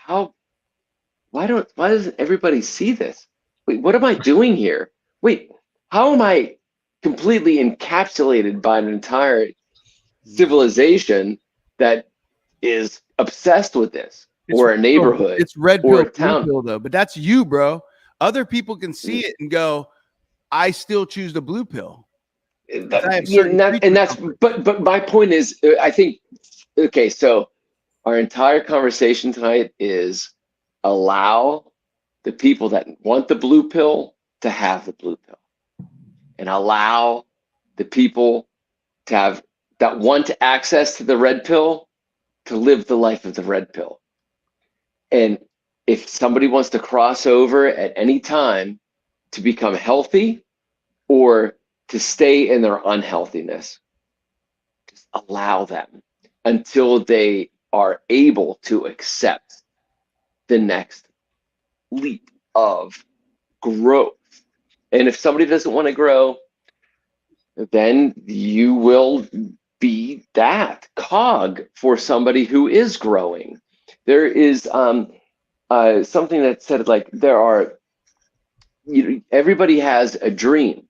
S6: why doesn't everybody see this? Wait, what am I doing here? Wait, how am I completely encapsulated by an entire civilization that is obsessed with this, or a neighborhood?
S1: It's red
S6: or
S1: pill,
S6: a town.
S1: blue pill, though. But that's you, bro. Other people can see it and go, I still choose the blue pill.
S6: But my point is, I think, okay, so our entire conversation tonight is allow the people that want the blue pill to have the blue pill, and allow the people that want access to the red pill to live the life of the red pill. And if somebody wants to cross over at any time to become healthy or to stay in their unhealthiness, just allow them until they are able to accept the next leap of growth. And if somebody doesn't want to grow, then you will be that cog for somebody who is growing. There is something that said, like, everybody has a dream,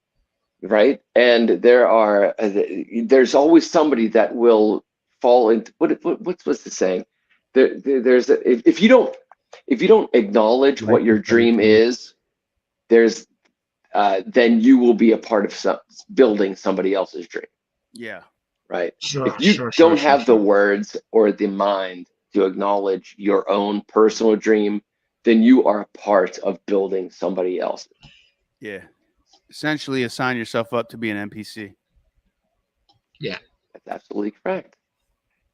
S6: right? And there's always somebody that will fall into what's the saying? There's if you don't acknowledge what your dream is, then you will be a part of building somebody else's dream.
S1: Yeah.
S6: Right.
S5: Sure,
S6: if you don't have the words or the mind to acknowledge your own personal dream, then you are a part of building somebody else's.
S1: Yeah. Essentially assign yourself up to be an NPC.
S5: Yeah.
S6: That's absolutely correct.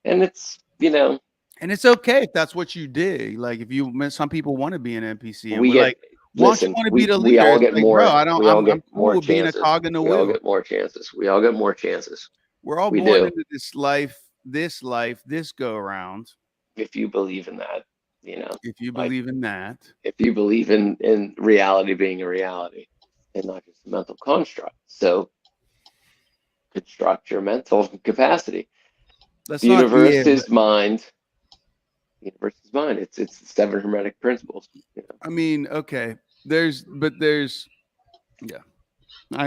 S6: And it's,
S1: and it's okay if that's what you did. Like, some people want to be an NPC, and we're like, once you want to be the leader,
S6: we all get more.
S1: Bro, I'm
S6: more
S1: cool being a cog in the wheel.
S6: We all get more chances.
S1: We're all born into this life, this go around.
S6: If you believe in that,
S1: if you believe in that,
S6: if you believe in reality being a reality and not just a mental construct. So construct your mental capacity. The universe is mind. The universe is mind. It's the 7 hermetic principles.
S1: I mean, okay. I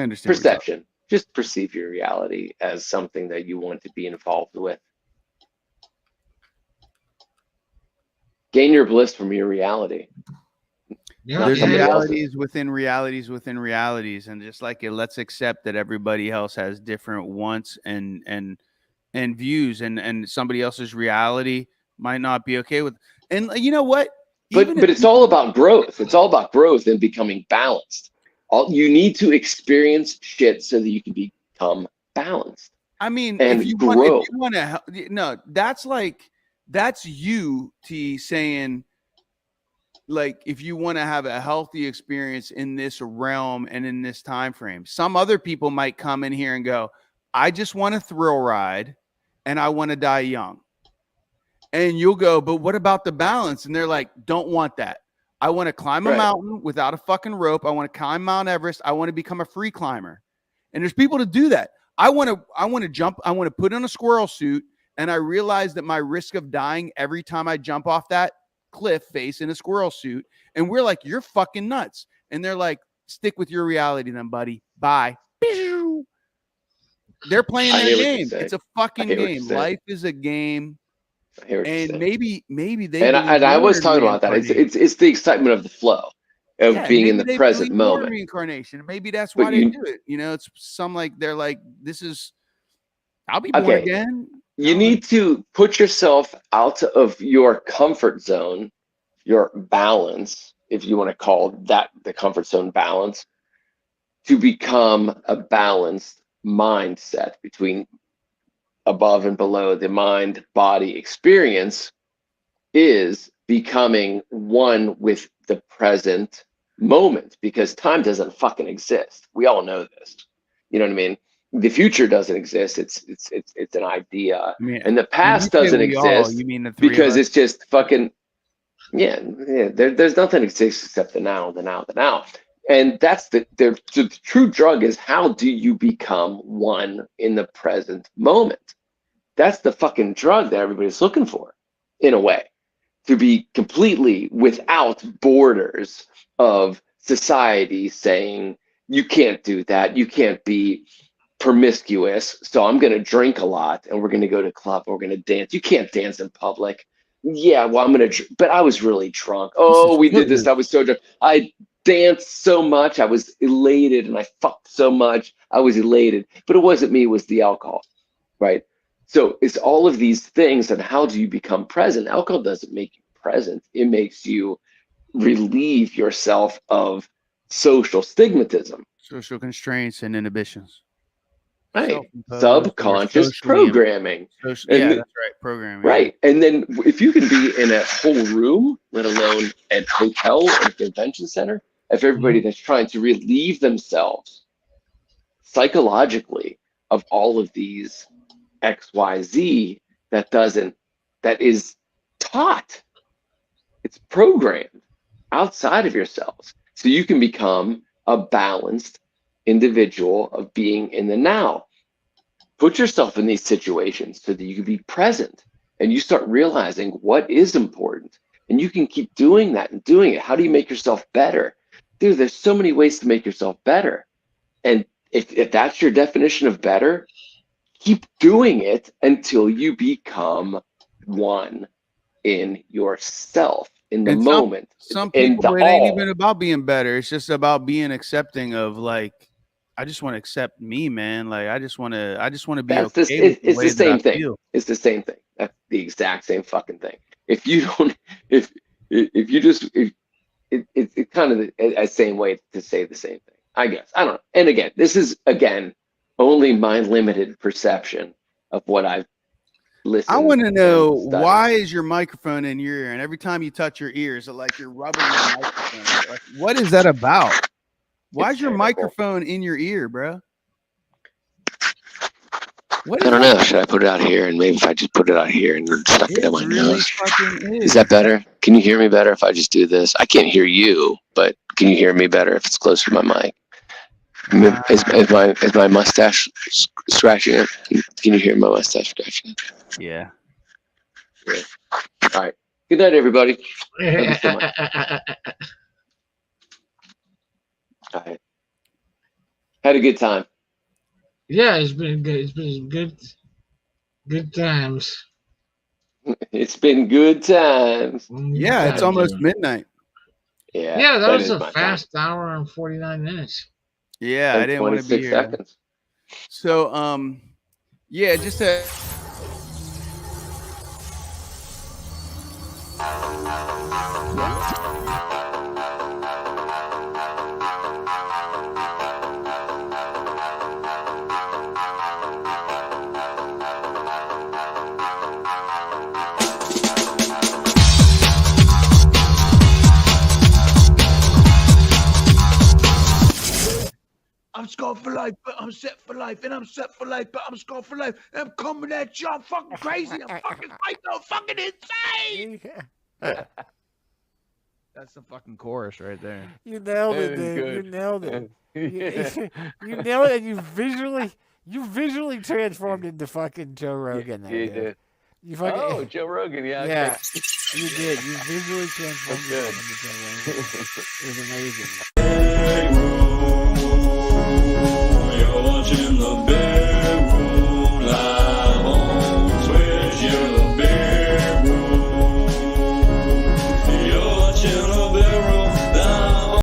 S1: understand.
S6: Perception. Just perceive your reality as something that you want to be involved with. Gain your bliss from your reality.
S1: There's realities within realities within realities, and just like it, let's accept that everybody else has different wants and views, and somebody else's reality might not be okay with. And you know what?
S6: But it's all about growth. It's all about growth and becoming balanced. You need to experience shit so that you can become balanced.
S1: I mean,
S6: and
S1: if you
S6: grow.
S1: want to, no, that's you, T, saying, like, if you want to have a healthy experience in this realm and in this time frame. Some other people might come in here and go, I just want a thrill ride, and I want to die young. And you'll go, but what about the balance? And they're like, don't want that. I want to climb a
S6: Right.
S1: mountain without a fucking rope. I want to climb Mount Everest. I want to become a free climber. And there's people to do that. I want to jump. I want to put on a squirrel suit. And I realize that my risk of dying every time I jump off that cliff face in a squirrel suit. And we're like, you're fucking nuts. And they're like, stick with your reality then, buddy. Bye. They're playing
S6: I
S1: their
S6: hear what you're
S1: game.
S6: saying.
S1: It's a fucking
S6: hear what you're
S1: game.
S6: saying.
S1: Life is a game.
S6: I hear what you're
S1: And
S6: saying.
S1: maybe they
S6: And
S1: believe
S6: I
S1: more
S6: was
S1: in
S6: talking about that.
S1: reincarnation.
S6: It's the excitement of the flow of
S1: Yeah,
S6: being
S1: maybe
S6: in the
S1: they
S6: present
S1: believe more in
S6: moment.
S1: reincarnation. Maybe that's
S6: But
S1: why they do it. You know, it's some like they're like, this is, I'll be born
S6: Okay.
S1: again.
S6: You
S1: No.
S6: need to put yourself out of your comfort zone, your balance, if you want to call that the comfort zone balance, to become a balanced mindset between above and below. The mind body experience is becoming one with the present moment, because time doesn't fucking exist. We all know this. You know what I mean? The future doesn't exist. It's an idea.
S1: I mean,
S6: And the
S1: when
S6: past
S1: you say
S6: doesn't
S1: we all,
S6: exist
S1: you mean the three
S6: because
S1: of us?
S6: it's just fucking there's nothing exists except the now. And that's the true drug is, how do you become one in the present moment? That's the fucking drug that everybody's looking for, in a way, to be completely without borders of society saying you can't do that, you can't be promiscuous, so I'm going to drink a lot and we're going to go to a club, we're going to dance. You can't dance in public. Yeah, well, I'm going to, but I was really drunk. Oh, we did this. I was so drunk. I danced so much. I was elated, and I fucked so much. I was elated, but it wasn't me, it was the alcohol, right? So it's all of these things. And how do you become present? Alcohol doesn't make you present. It makes you relieve yourself of social stigmatism,
S1: Social constraints and inhibitions.
S6: right?
S1: Self-imposed or
S6: Subconscious
S1: socially
S6: programming.
S1: Yeah,
S6: And-
S1: that's right. Programming.
S6: Right. And then if you can be in a whole room, let alone at hotel or convention center, of everybody that's trying to relieve themselves psychologically of all of these XYZ that is taught. It's programmed outside of yourselves. So you can become a balanced individual of being in the now. Put yourself in these situations so that you can be present, and you start realizing what is important, and you can keep doing that and doing it. How do you make yourself better? Dude, there's so many ways to make yourself better. And if that's your definition of better, keep doing it until you become one in yourself, in the
S1: And
S6: moment.
S1: Some
S6: in
S1: people,
S6: the
S1: it ain't
S6: all.
S1: even about being better. It's just about being accepting of, like, I just want to accept me, man. Like, I just want to be
S6: That's
S1: okay with
S6: it's
S1: way
S6: the
S1: that I
S6: same thing.
S1: feel.
S6: It's the same thing. That's the exact same fucking thing. If you don't, if you just, it's kind of the same way to say the same thing, I guess. I don't know. And again, this is only my limited perception of what I've listened.
S1: I want to
S6: and
S1: know,
S6: studied.
S1: why is your microphone in your ear? And every time you touch your ears, like you're rubbing your microphone. Like, what is that about? Why
S6: It's
S1: is your
S6: terrible.
S1: microphone in your ear, bro? What
S6: I
S1: is
S6: don't
S1: that?
S6: know. Should I put it out here? And maybe if I just put it out here and stuck it
S1: It
S6: in my
S1: really
S6: nose.
S1: fucking
S6: Is that better? Can you hear me better if I just do this? I can't hear you, but can you hear me better if it's closer to my mic? Is my mustache scratching it? Can you hear my mustache scratching it?
S1: Yeah.
S6: All right. Good night, everybody. Love you so much. All right. Had a good time.
S5: Yeah, it's been good. It's been good times.
S6: It's been good times.
S1: Yeah, it's almost midnight.
S6: Yeah.
S5: Yeah, that was
S6: is
S5: a
S6: my
S5: fast hour and 49 minutes.
S1: Yeah,
S6: time.
S1: I didn't want to be
S6: 26
S1: here.
S6: seconds.
S1: So, yeah, just to. I'm scarred for life, but
S7: I'm set for life, and I'm set for life, but I'm scarred for life, and I'm coming at you. I'm fucking crazy. I'm fucking psycho, fucking insane. That's the fucking chorus right there.
S2: You nailed it,
S6: That is
S2: dude. You
S6: good.
S2: nailed it.
S6: Yeah.
S2: You nailed it. And you visually transformed into fucking Joe Rogan. There,
S6: You
S2: dude.
S6: did.
S2: You fucking,
S6: Oh, Joe Rogan. Yeah.
S2: yeah,
S6: okay.
S2: you did. You visually transformed
S6: That's
S2: yourself into Joe Rogan. It was amazing.
S4: Big room. You're watching the big